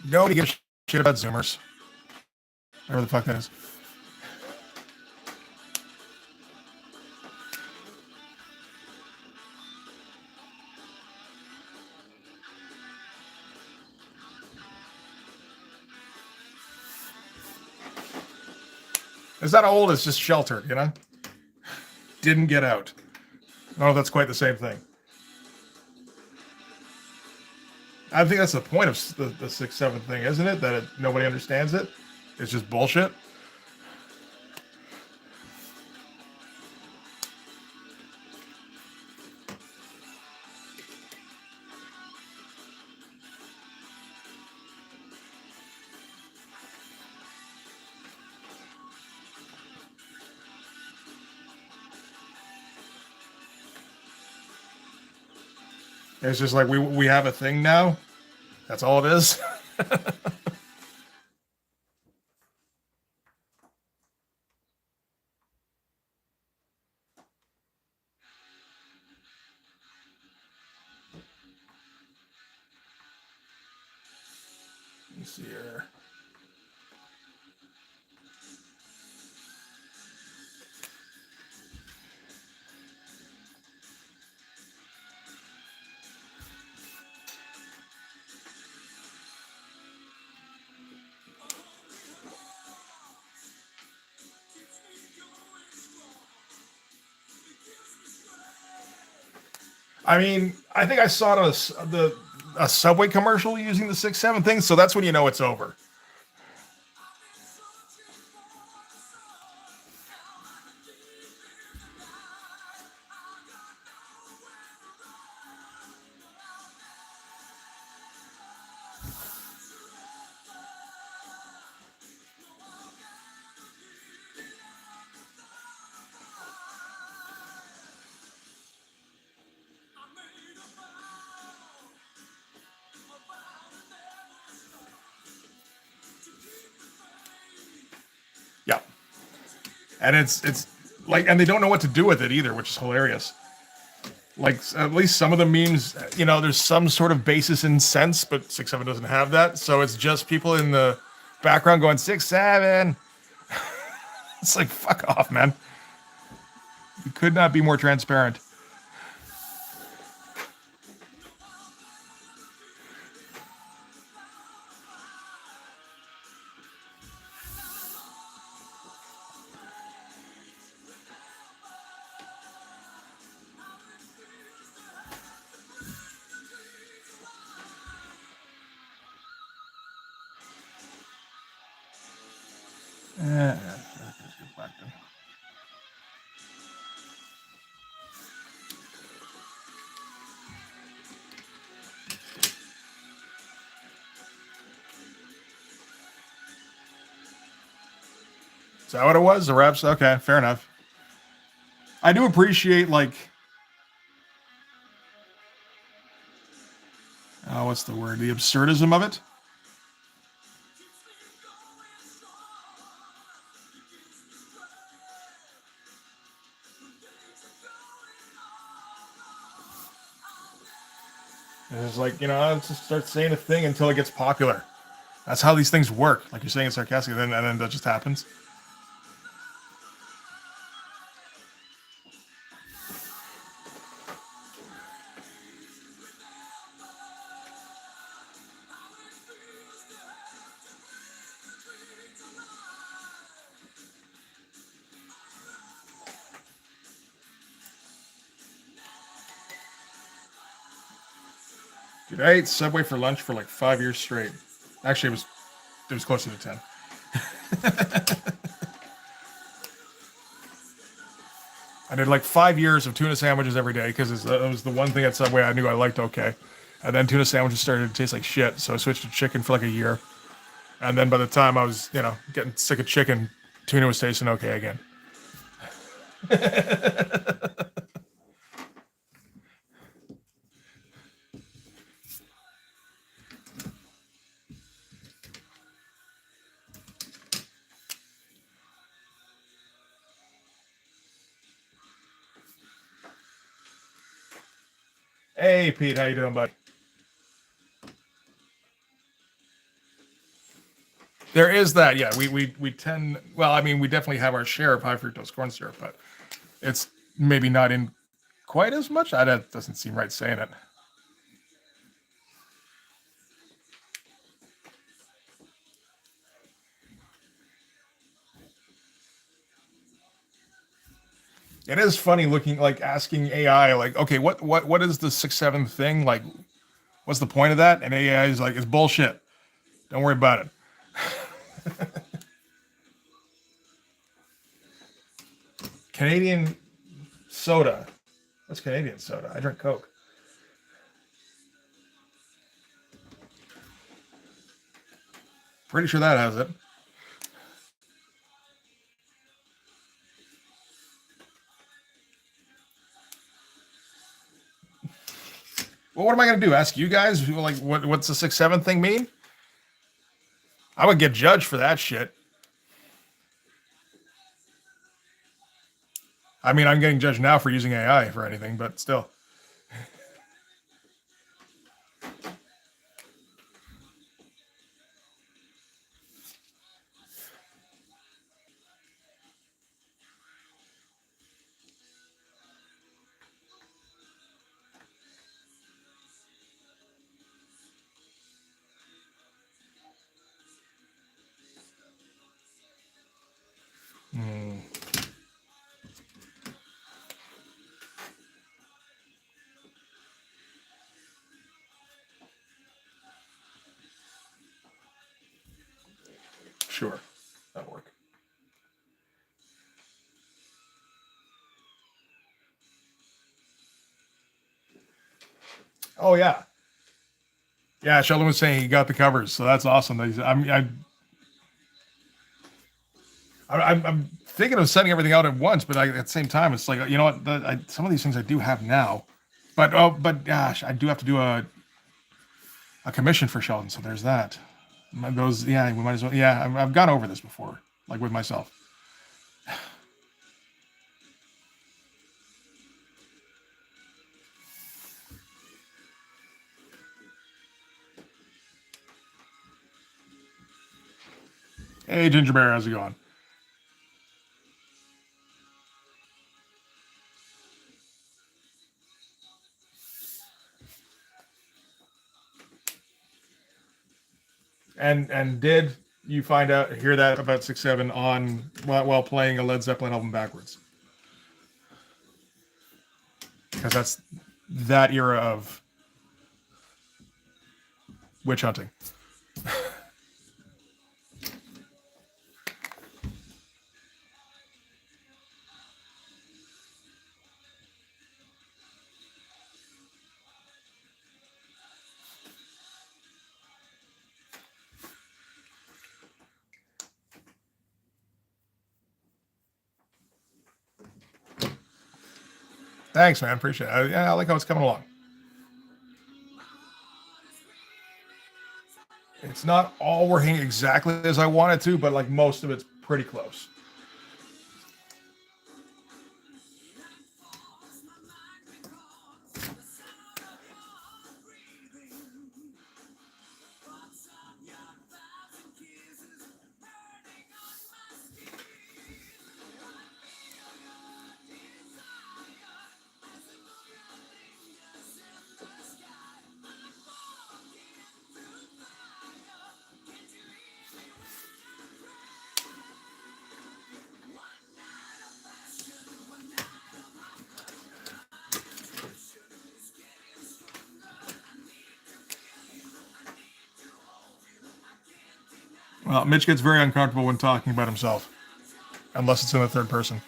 Nobody gives shit about Zoomers. Whatever the fuck that is. It's not old, it's just sheltered, you know? Didn't get out. No, that's quite the same thing. I think that's the point of the 6-7 thing, isn't it? That nobody understands it. It's just bullshit. It's just like we have a thing now. That's all it is. Let me see here. I mean, I think I saw it on a Subway commercial using the 6-7 thing, so that's when you know it's over. Yeah. And it's like, and they don't know what to do with it either, which is hilarious. Like at least some of the memes, there's some sort of basis in sense, but 6-7 doesn't have that. So it's just people in the background going 6-7. It's like, fuck off, man. You could not be more transparent. Is that what it was? The reps? Okay, fair enough. I do appreciate what's the word? The absurdism of it. It's like, let's just start saying a thing until it gets popular. That's how these things work. Like you're saying it sarcastically, and then that just happens. Dude, I ate Subway for lunch for like 5 years straight. Actually, it was closer to 10. I did like 5 years of tuna sandwiches every day because it was the one thing at Subway I knew I liked okay. And then tuna sandwiches started to taste like shit, so I switched to chicken for like a year. And then by the time I was, getting sick of chicken, tuna was tasting okay again. Hey, Pete, how you doing, bud? There is that, yeah. We tend, well, I mean, we definitely have our share of high fructose corn syrup, but it's maybe not in quite as much. That doesn't seem right saying it. It is funny looking, like asking AI, like, okay, what is the 6-7 thing? Like, what's the point of that? And AI is like, it's bullshit. Don't worry about it. Canadian soda. What's Canadian soda? I drink Coke. Pretty sure that has it. Well, what am I going to do? Ask you guys? Like, what's the 6-7 thing mean? I would get judged for that shit. I mean, I'm getting judged now for using AI for anything, but still. Hmm. Sure, that'll work. Oh yeah, yeah. Sheldon was saying he got the covers, so that's awesome. I'm thinking of sending everything out at once, but at the same time, it's like, you know what? Some of these things I do have now, but gosh, I do have to do a commission for Sheldon, so there's that. Those, yeah, we might as well. Yeah, I've gone over this before, like with myself. Hey, Ginger Bear, how's it going? And did you hear that about 6-7 on while playing a Led Zeppelin album backwards? Because that's that era of witch hunting. Thanks, man. Appreciate it. Yeah, I like how it's coming along. It's not all working exactly as I want it to, but like most of it's pretty close. Well, Mitch gets very uncomfortable when talking about himself, unless it's in the third person.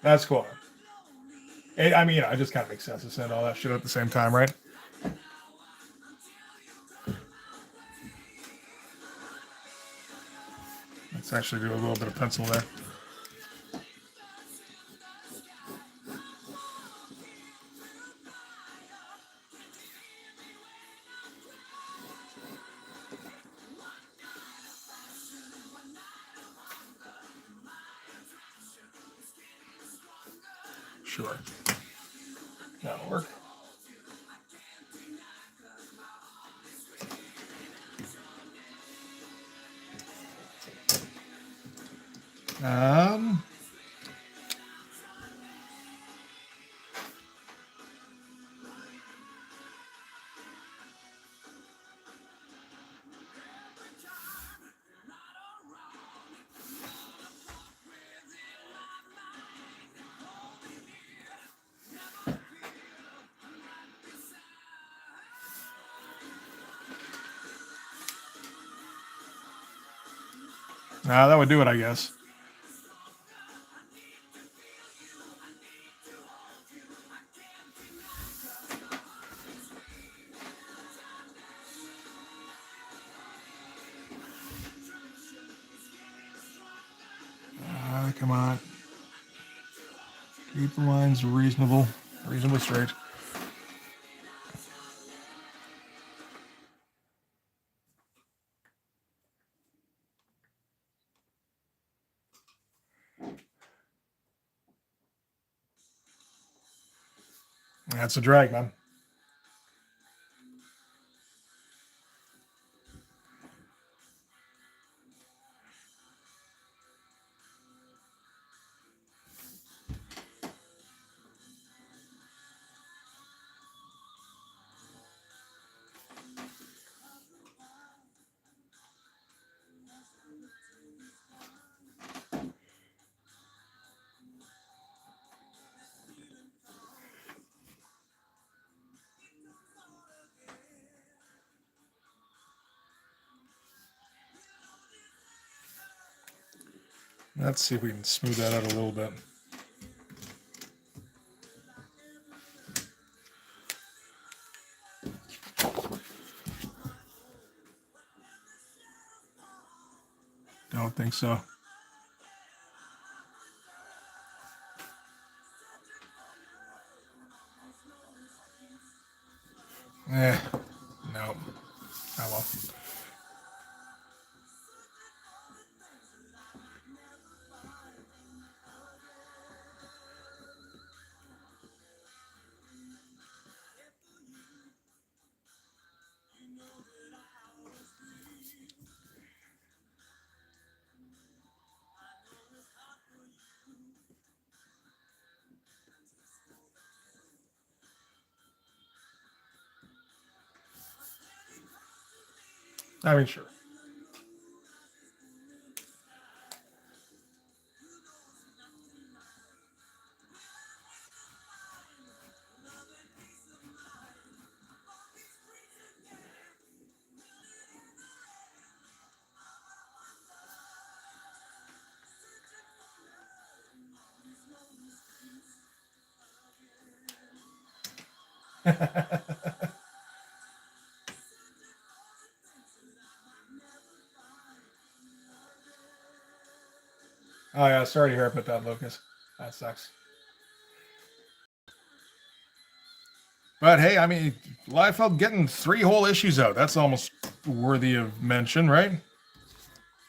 That's cool. I mean, it just kind of makes sense to send all that shit at the same time, right? Let's actually do a little bit of pencil there. Sure. That'll work. Um, that would do it, I guess. Come on. Keep the lines reasonably straight. That's a drag, man. Let's see if we can smooth that out a little bit. Don't think so. No. Oh well. I mean, sure. Oh yeah, sorry to hear about that, Lucas. That sucks. But hey, I mean, Liefeld getting 3 whole issues out. That's almost worthy of mention, right?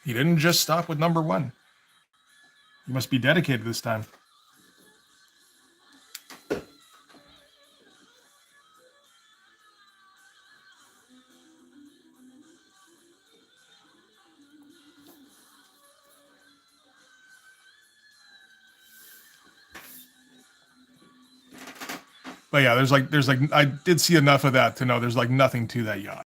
He didn't just stop with number 1. He must be dedicated this time. But yeah, there's like I did see enough of that to know there's like nothing to that yacht.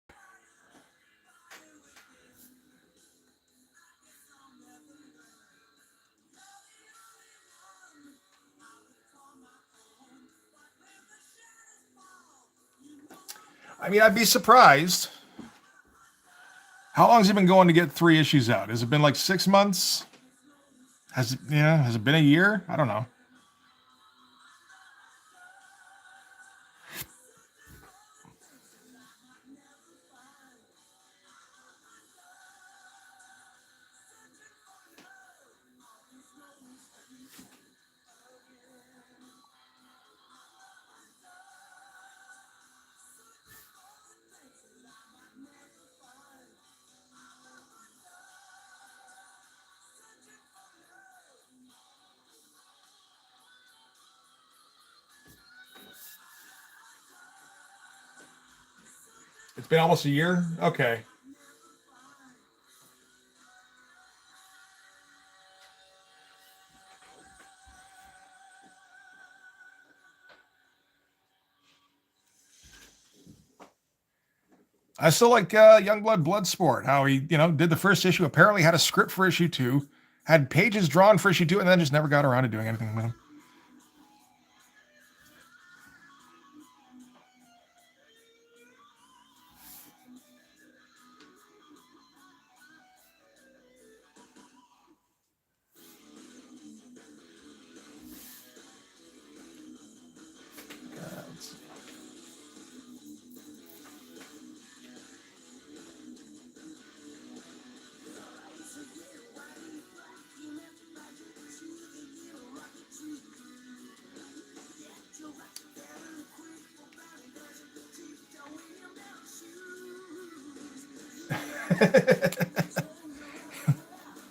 I mean, I'd be surprised. How long has it been going to get 3 issues out? Has it been like 6 months? Has it been a year? I don't know. It's been almost a year. Okay. I still like Youngblood Bloodsport. How he, did the first issue. Apparently had a script for issue two, had pages drawn for issue two, and then just never got around to doing anything with him.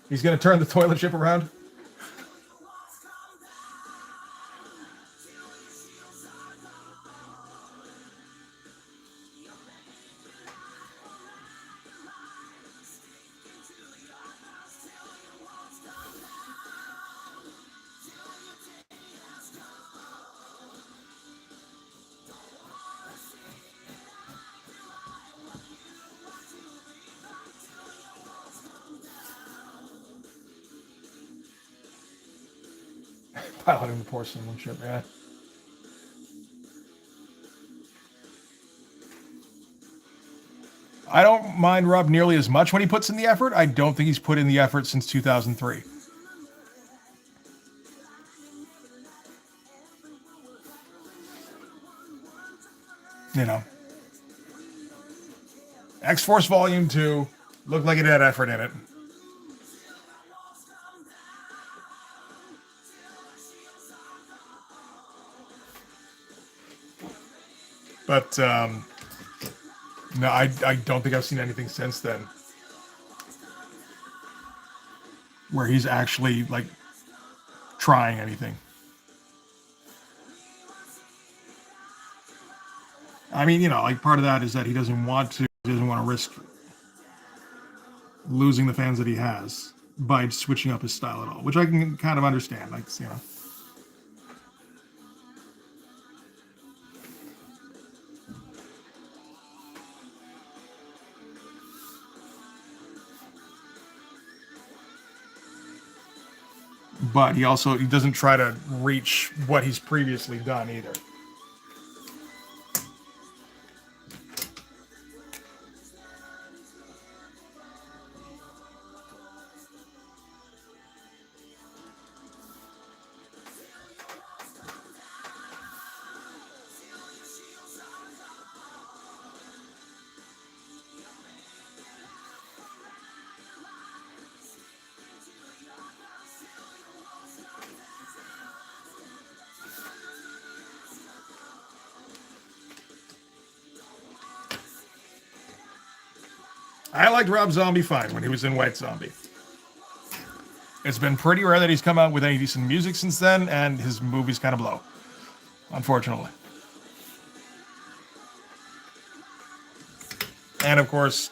He's gonna turn the toilet ship around. Piloting the porcelain ship, yeah. I don't mind Rob nearly as much when he puts in the effort. I don't think he's put in the effort since 2003. X-Force Volume 2 looked like it had effort in it. But no, I don't think I've seen anything since then where he's actually like trying anything. I mean, like part of that is that he doesn't want to risk losing the fans that he has by switching up his style at all, which I can kind of understand. Like. But he doesn't try to reach what he's previously done either. I liked Rob Zombie fine when he was in White Zombie. It's been pretty rare that he's come out with any decent music since then, and his movies kind of blow, unfortunately. And of course,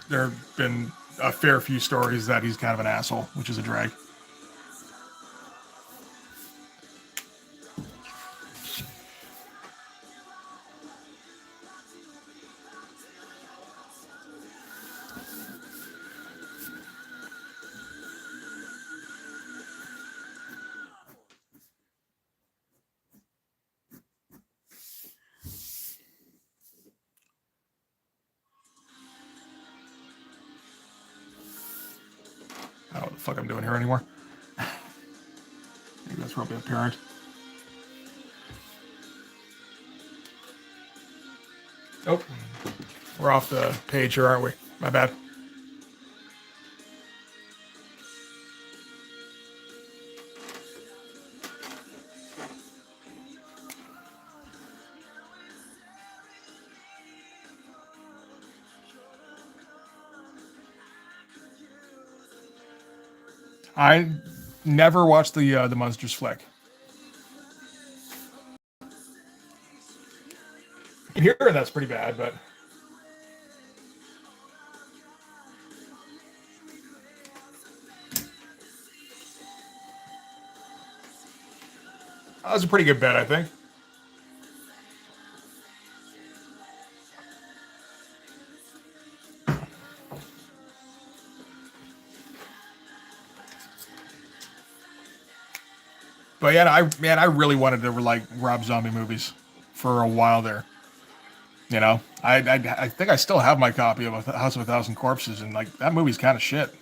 there have been a fair few stories that he's kind of an asshole, which is a drag. I don't know what the fuck I'm doing here anymore. Maybe that's probably apparent. Oh, we're off the page here, aren't we? My bad. I never watched the Monsters flick. I can hear that's pretty bad, but That was a pretty good bet, I think. But yeah, I really wanted to like Rob Zombie movies for a while there. You know, I think I still have my copy of House of a Thousand Corpses, and like that movie's kind of shit.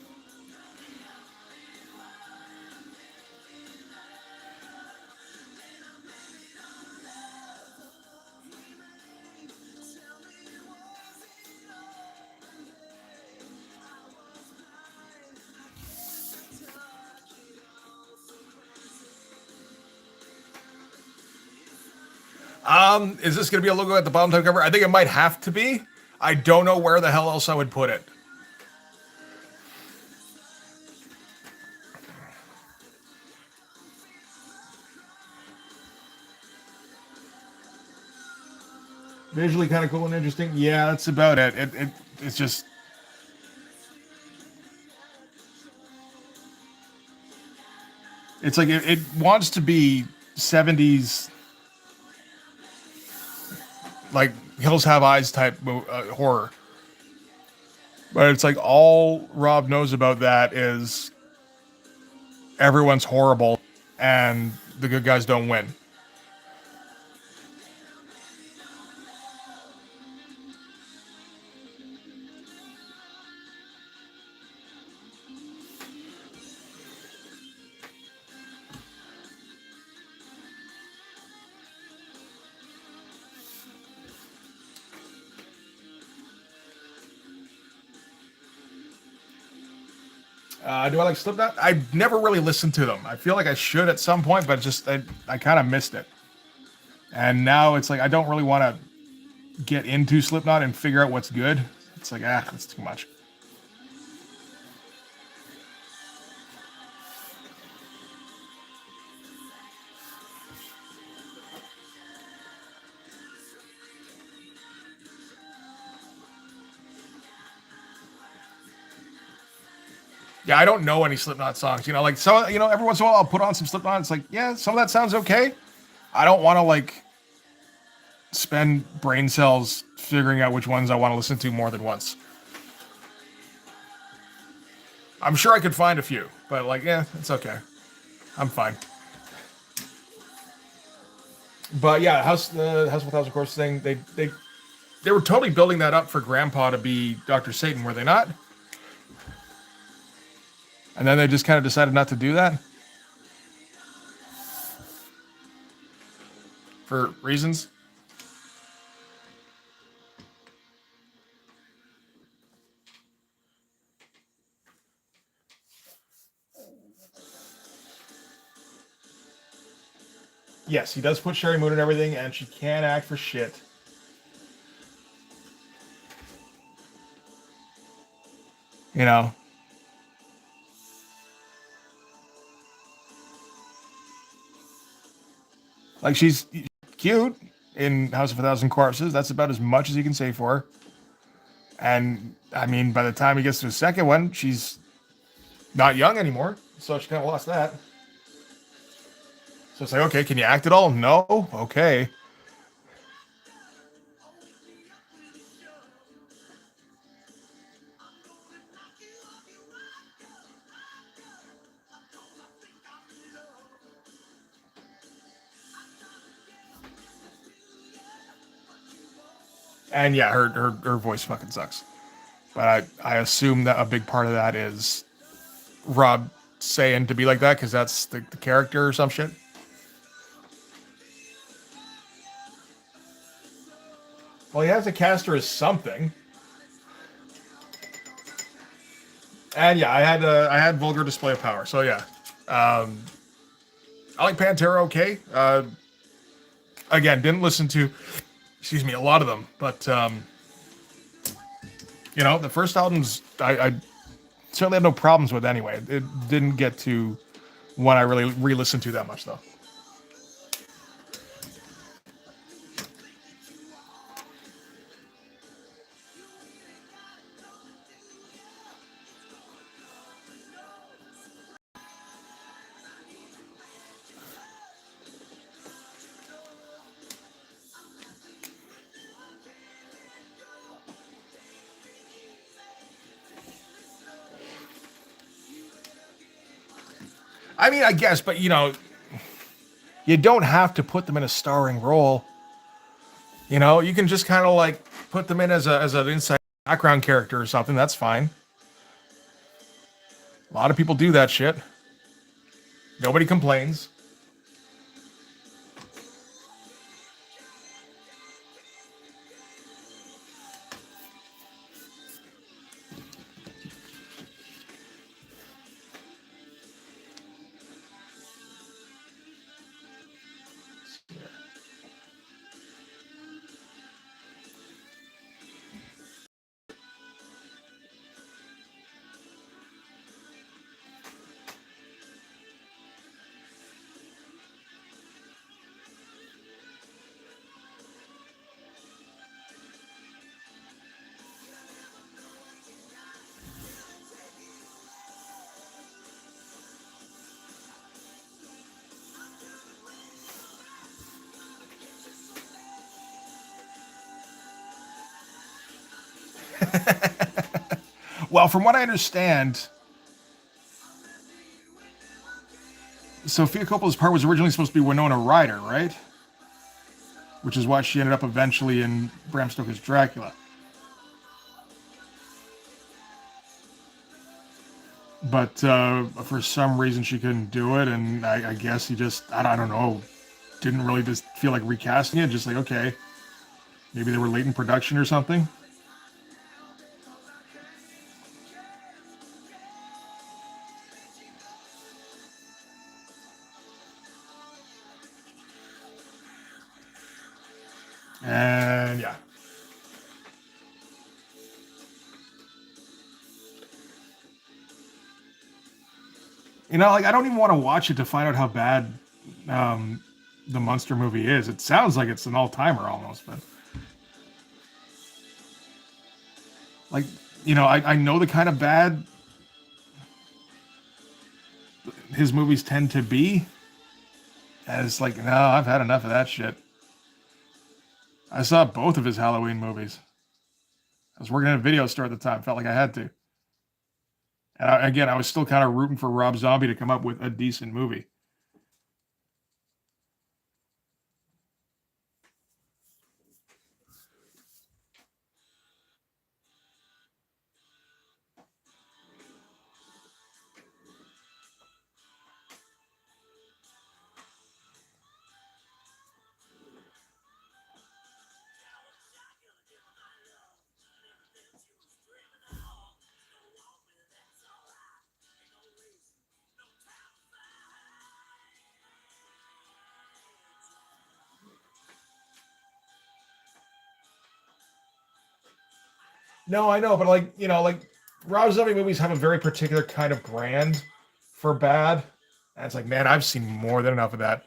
Is this going to be a logo at the bottom top cover? I think it might have to be. I don't know where the hell else I would put it. Visually kind of cool and interesting. Yeah, that's about it. It's just it's like it wants to be 70s like Hills Have Eyes type horror. But it's like all Rob knows about that is everyone's horrible and the good guys don't win. Do I like Slipknot? I never really listened to them. I feel like I should at some point, but just I kind of missed it. And now it's like I don't really want to get into Slipknot and figure out what's good. It's like that's too much. Yeah, I don't know any Slipknot songs. You know, like so every once in a while I'll put on some Slipknot. It's like, yeah, some of that sounds okay. I don't want to like spend brain cells figuring out which ones I want to listen to more than once. I'm sure I could find a few, but like, yeah, it's okay. I'm fine. But yeah, House of a Thousand Corpses thing, they were totally building that up for Grandpa to be Dr. Satan, were they not? And then they just kind of decided not to do that for reasons. Yes, he does put Sherry Moon and everything, and she can't act for shit. You know, like she's cute in House of a Thousand Corpses. That's about as much as you can say for her. And I mean, by the time he gets to the second one, she's not young anymore, so she kind of lost that. So it's like, okay, can you act at all? No, okay. And yeah, her voice fucking sucks. But I assume that a big part of that is Rob saying to be like that because that's the character or some shit. Well, he has to cast her as something. And yeah, I had vulgar display of power. So yeah, I like Pantera. Okay. Again, didn't listen to, excuse me, a lot of them, but the first albums I certainly have no problems with anyway. It didn't get to one I really re-listened to that much though. I mean, I guess, but you don't have to put them in a starring role. You can just kind of like put them in as an inside background character or something. That's fine. A lot of people do that shit. Nobody complains. Well, from what I understand, Sophia Coppola's part was originally supposed to be Winona Ryder, right? Which is why she ended up eventually in Bram Stoker's Dracula. But for some reason she couldn't do it, and I guess he just, I don't know, didn't really just feel like recasting it. Just like, okay, maybe they were late in production or something. And yeah. Like I don't even want to watch it to find out how bad um, the Monster movie is. It sounds like it's an all-timer almost, but like, I know the kind of bad his movies tend to be. And it's like, no, I've had enough of that shit. I saw both of his Halloween movies. I was working at a video store at the time. Felt like I had to. And again, I was still kind of rooting for Rob Zombie to come up with a decent movie. No, I know, but like, like Rob Zombie movies have a very particular kind of brand for bad. And it's like, man, I've seen more than enough of that.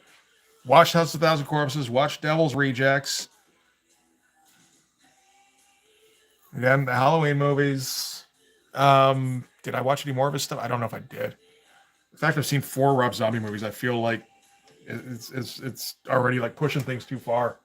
Watch House of a Thousand Corpses, watch Devil's Rejects. Again, the Halloween movies. Did I watch any more of his stuff? I don't know if I did. In fact, I've seen 4 Rob Zombie movies. I feel like it's already like pushing things too far.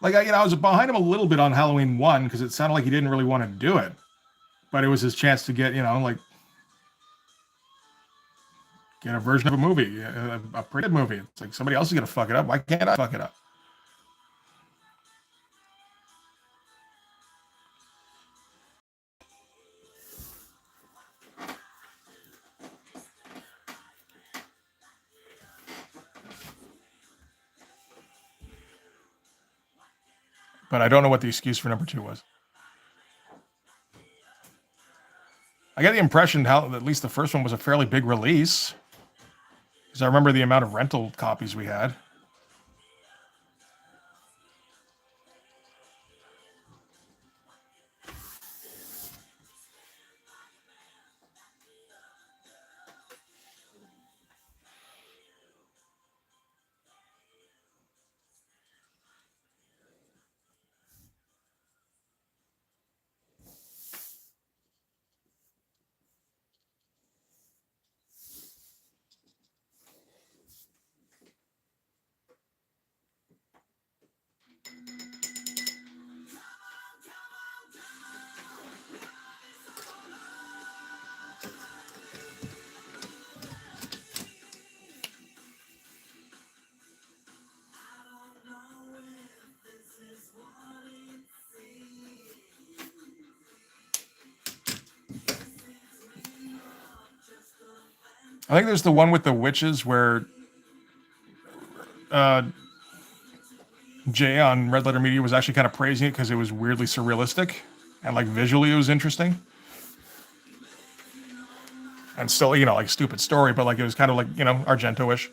Like I was behind him a little bit on Halloween 1 because it sounded like he didn't really want to do it, but it was his chance to get like get a version of a movie, a pretty good movie. It's like somebody else is gonna fuck it up. Why can't I fuck it up? But I don't know what the excuse for number 2 was. I get the impression how at least the first one was a fairly big release. Because I remember the amount of rental copies we had. I think there's the one with the witches where Jay on Red Letter Media was actually kind of praising it because it was weirdly surrealistic and like visually it was interesting. And still, like stupid story, but like it was kind of like, Argento-ish.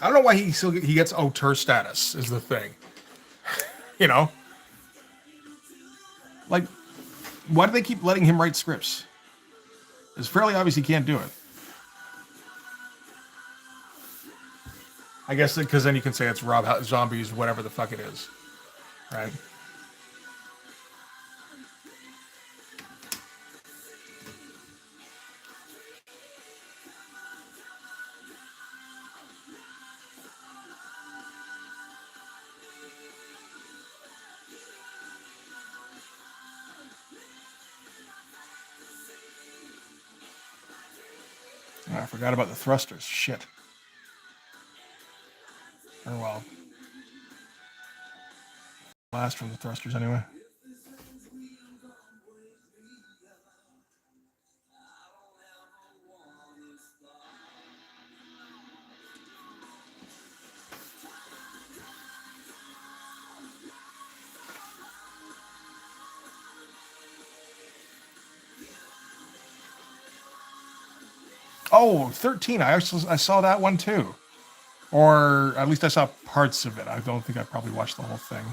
I don't know why he gets auteur status is the thing. you know, like why do they keep letting him write scripts? It's fairly obvious he can't do it. I guess because then you can say it's Rob Zombie's whatever the fuck it is, right? Oh, I forgot about the thrusters. Shit. Oh well. Blast from the thrusters anyway. Oh, 13. I saw that one too. Or at least I saw parts of it. I don't think I probably watched the whole thing.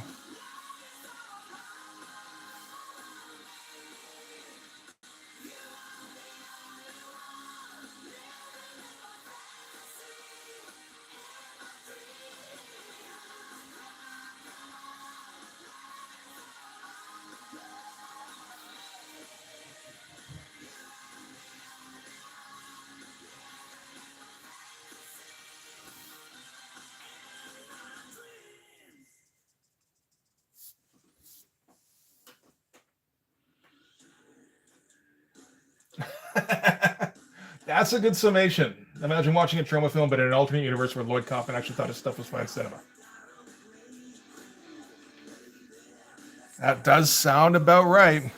That's a good summation. Imagine watching a Troma film, but in an alternate universe where Lloyd Kaufman actually thought his stuff was fine cinema. That does sound about right.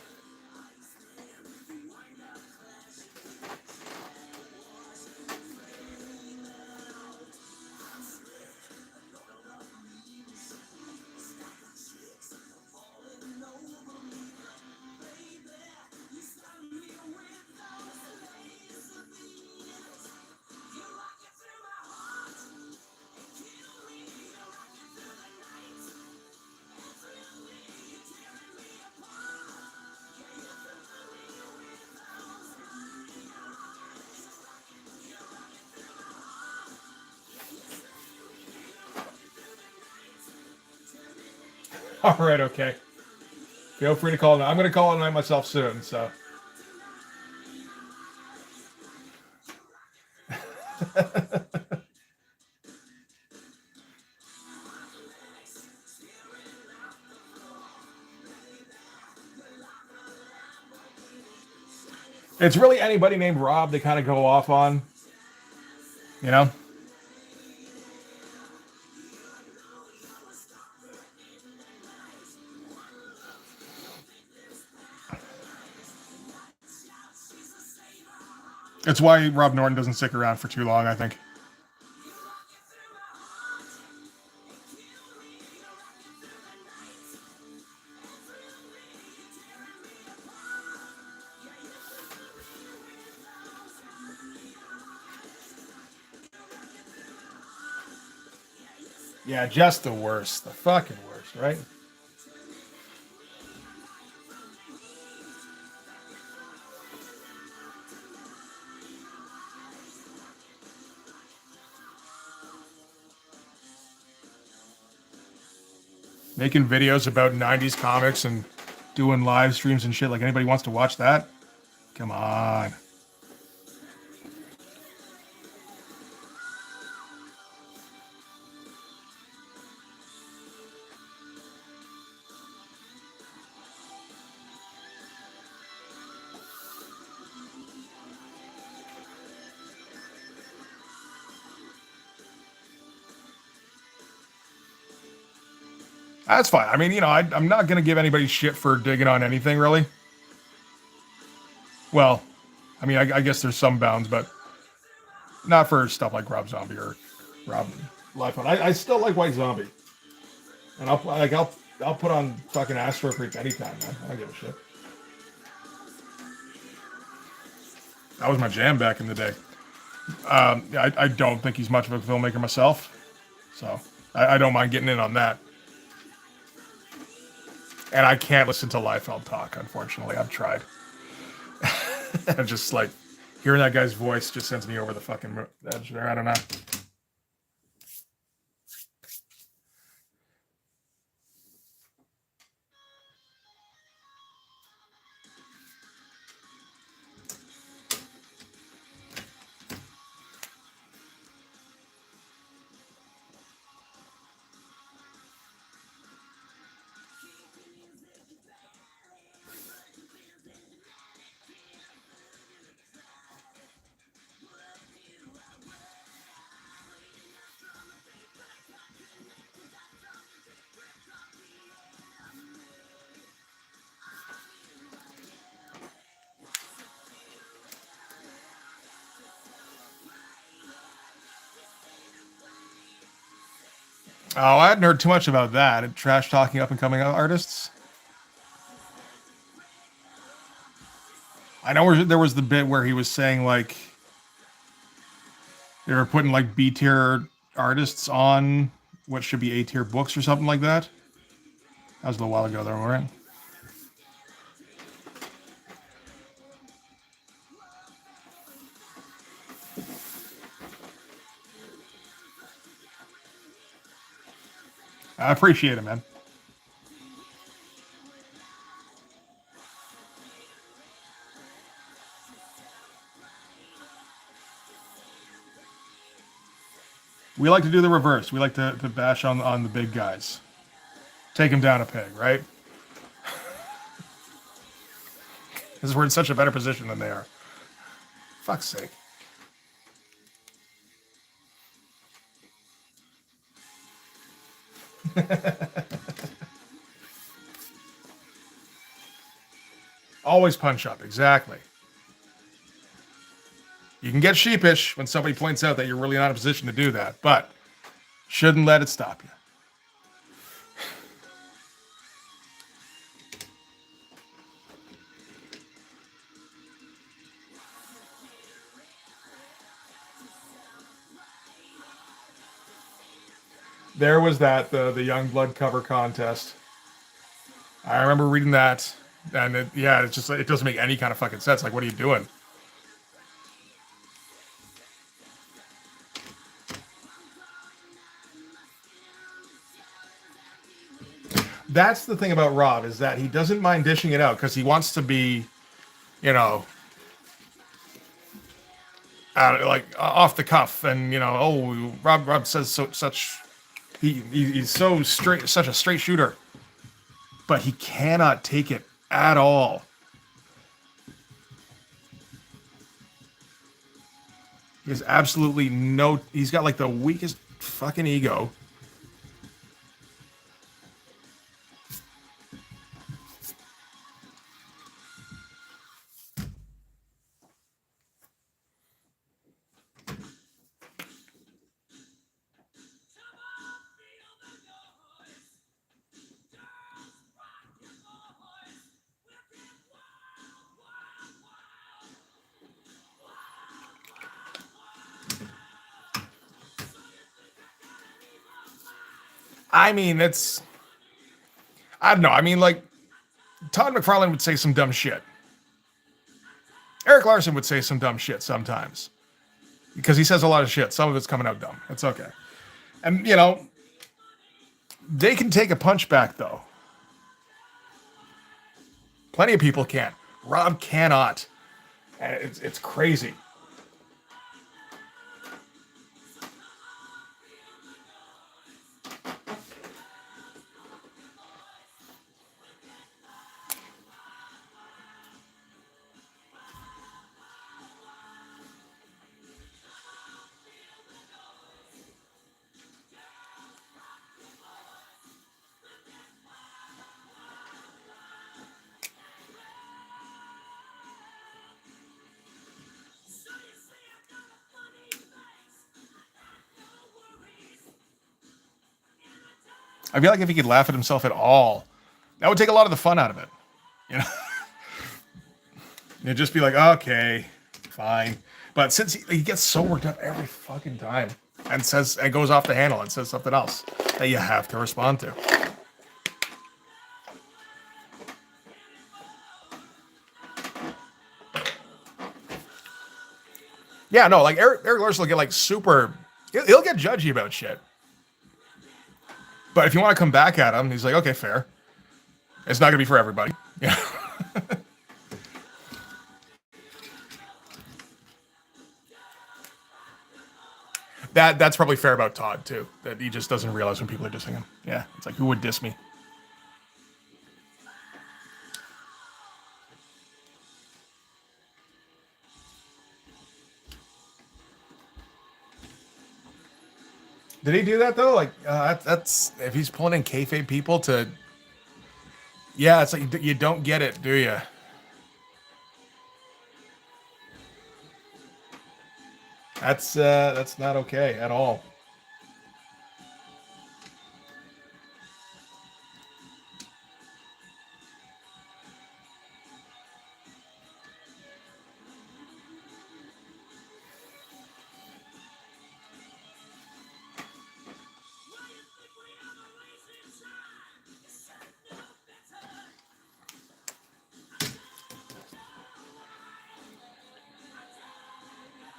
All right, okay. Feel free to call it. I'm going to call it a night myself soon, so. It's really anybody named Rob they kind of go off on, you know? It's why Rob Norton doesn't stick around for too long, I think. Yeah, just the worst. The fucking worst, right? Making videos about 90s comics and doing live streams and shit. Like, anybody wants to watch that? Come on. That's fine. I mean, I'm not going to give anybody shit for digging on anything, really. Well, I mean, I guess there's some bounds, but not for stuff like Rob Zombie or Rob Liefeld. I still like White Zombie, and I'll put on fucking Astro Freak anytime, man. I don't give a shit. That was my jam back in the day. I don't think he's much of a filmmaker myself, so I don't mind getting in on that. And I can't listen to Liefeld talk, unfortunately. I've tried. And just like hearing that guy's voice just sends me over the fucking edge there. I don't know. Oh, I hadn't heard too much about that. Trash talking up and coming artists. I know there was the bit where he was saying like they were putting like B tier artists on what should be A tier books or something like that. That was a little while ago, though, right? I appreciate it, man. We like to do the reverse. We like to bash on the big guys. Take them down a peg, right? Because we're in such a better position than they are. Fuck's sake. Always punch up, exactly. You can get sheepish when somebody points out that you're really not in a position to do that, but shouldn't let it stop you. There was the young blood cover contest. I remember reading that, and it's just it doesn't make any kind of fucking sense. Like, what are you doing? That's the thing about Rob is that he doesn't mind dishing it out because he wants to be, you know, like off the cuff, and Rob says such. He's so straight, such a straight shooter, but he cannot take it at all. He has absolutely no. He's got like the weakest fucking ego. I mean, it's. I don't know. I mean, like, Todd McFarlane would say some dumb shit. Eric Larson would say some dumb shit sometimes because he says a lot of shit. Some of it's coming out dumb. It's okay. And, you know, they can take a punch back, though. Plenty of people can. Rob cannot. And it's crazy. I feel like if he could laugh at himself at all, that would take a lot of the fun out of it. You know, you'd just be like, okay, fine. But since he gets so worked up every fucking time and says and goes off the handle and says something else that you have to respond to. Yeah, no, like Eric Larson will get like super. He'll get judgy about shit. But if you want to come back at him, he's like, okay, fair. It's not gonna be for everybody. Yeah. That's probably fair about Todd too. That he just doesn't realize when people are dissing him. Yeah, it's like, who would diss me? Did he do that though? Like that's if he's pulling in kayfabe people to. Yeah, it's like you don't get it, do you? That's not okay at all.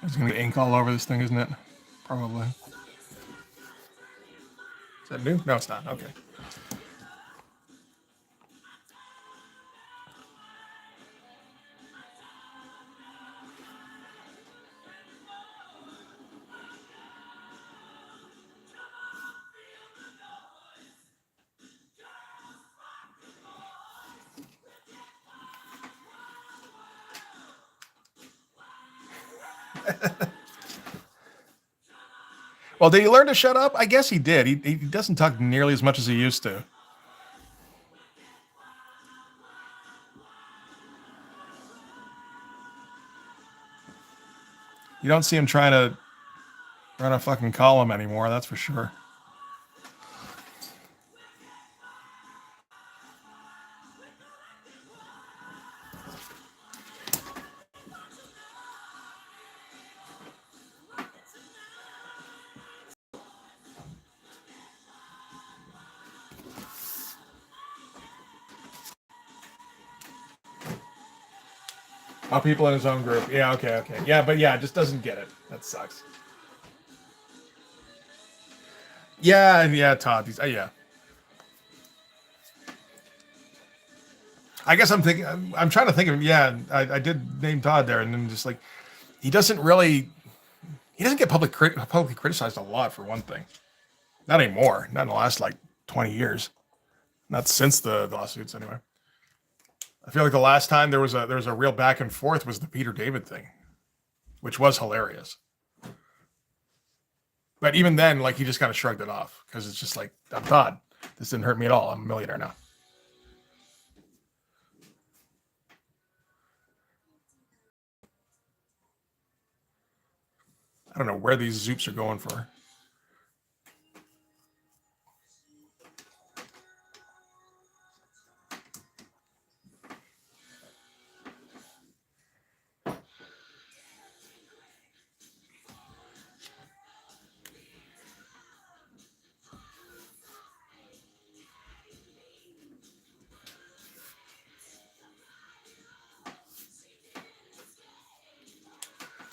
There's gonna be ink all over this thing, isn't it? Probably. Is that new? No, it's not. Okay. Well, did he learn to shut up? I guess he did. He doesn't talk nearly as much as he used to. You don't see him trying to run a fucking column anymore, that's for sure. Oh, people in his own group. Yeah, okay. Yeah, but yeah, just doesn't get it. That sucks. Yeah, Todd. Yeah. I guess I'm thinking. I'm trying to think of. Yeah, I did name Todd there, and then just like he doesn't really. He doesn't get publicly criticized a lot for one thing. Not anymore. Not in the last like 20 years. Not since the lawsuits anyway. I feel like the last time there was a real back and forth was the Peter David thing, which was hilarious. But even then, like, he just kind of shrugged it off because it's just like, I'm Todd. This didn't hurt me at all. I'm a millionaire now. I don't know where these Zoops are going for.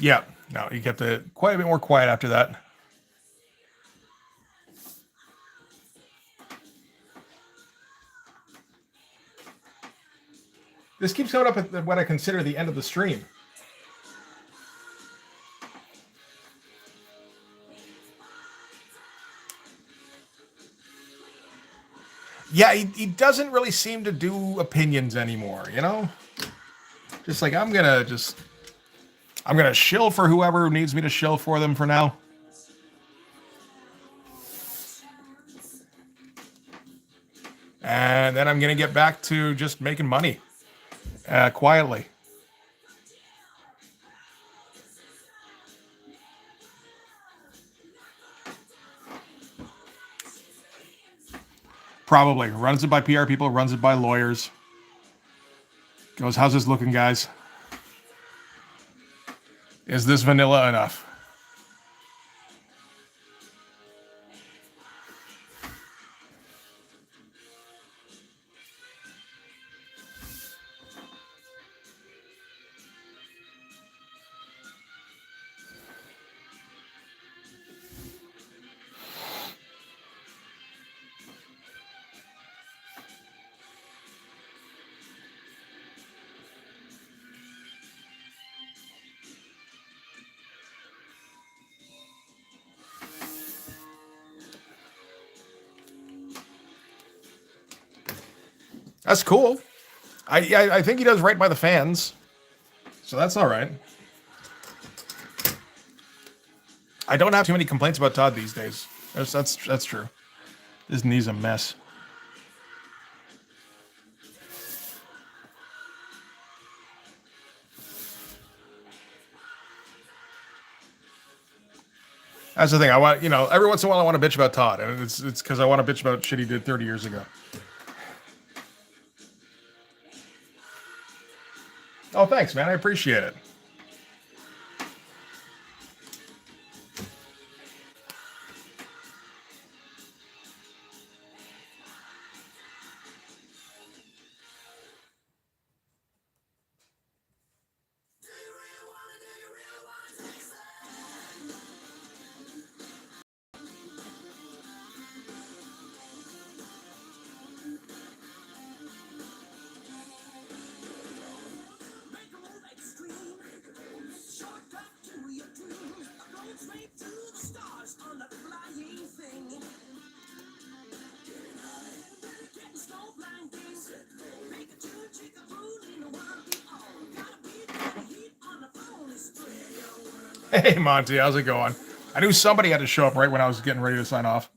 Yeah, no, you get the quite a bit more quiet after that. This keeps coming up at what I consider the end of the stream. Yeah, he doesn't really seem to do opinions anymore, you know? Just like, I'm gonna shill for whoever needs me to shill for them for now. And then I'm gonna get back to just making money quietly. Probably runs it by PR people, runs it by lawyers. Goes, how's this looking, guys? Is this vanilla enough? That's cool. I think he does right by the fans, so that's all right. I don't have too many complaints about Todd these days. That's true. His knee's a mess. That's the thing. I want, every once in a while I want to bitch about Todd, and it's because I want to bitch about shit he did 30 years ago. Oh, thanks, man. I appreciate it. Hey, Monty, how's it going? I knew somebody had to show up right when I was getting ready to sign off.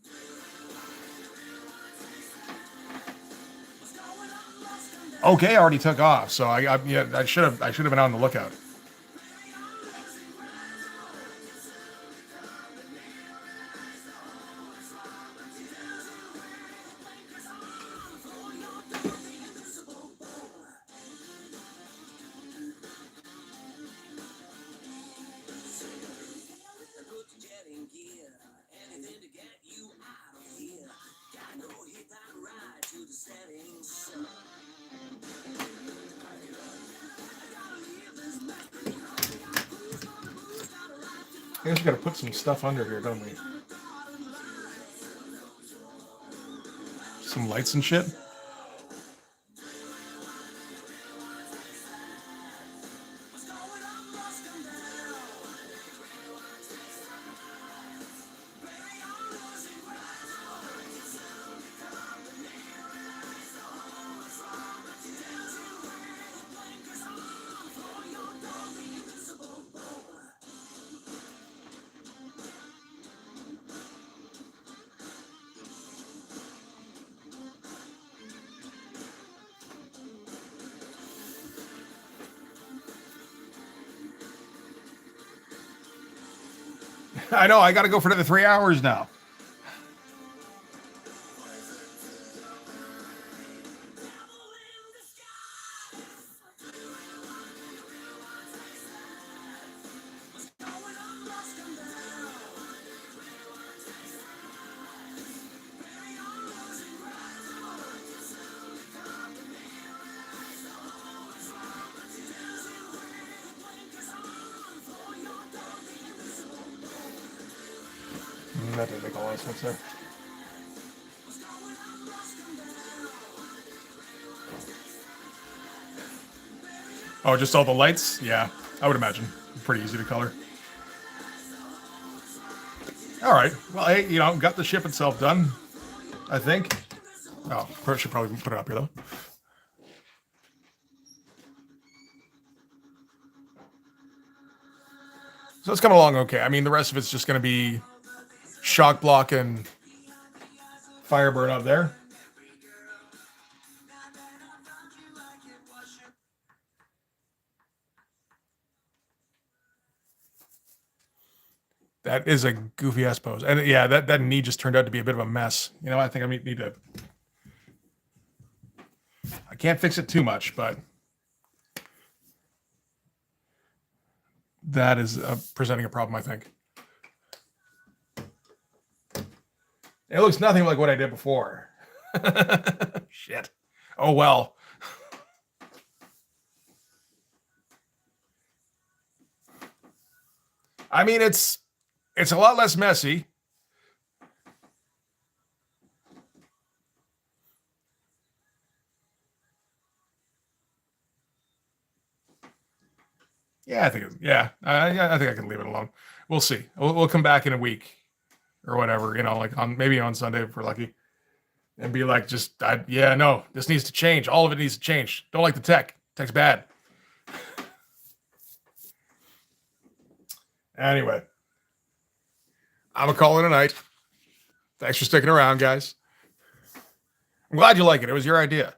Okay, I already took off, so I should have been on the lookout. I guess we gotta put some stuff under here, don't we? Some lights and shit. I know, I got to go for another 3 hours now. That didn't make a lot of sense there. Oh, just all the lights? Yeah, I would imagine. Pretty easy to color. All right. Well, hey, got the ship itself done, I think. Oh, I should probably put it up here, though. So it's coming along okay. I mean, the rest of it's just going to be shock block and Firebird up there. That is a goofy ass pose. And yeah, that knee just turned out to be a bit of a mess. I think I need to. I can't fix it too much, but that is presenting a problem, I think. It looks nothing like what I did before. Shit. Oh, well. I mean, it's a lot less messy. Yeah, I think. I think I can leave it alone. We'll see. We'll come back in a week or whatever. Like maybe on Sunday if we're lucky, and be like, no, this needs to change. All of it needs to change. Don't like the tech. Tech's bad. Anyway, I'm gonna call it a night. Thanks for sticking around, guys. I'm glad you like it. It was your idea.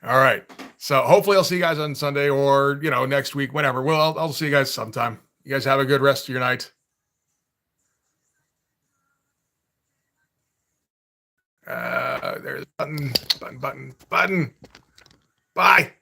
All right. So hopefully I'll see you guys on Sunday or, next week, whenever. Well, I'll see you guys sometime. You guys have a good rest of your night. There's button. Bye.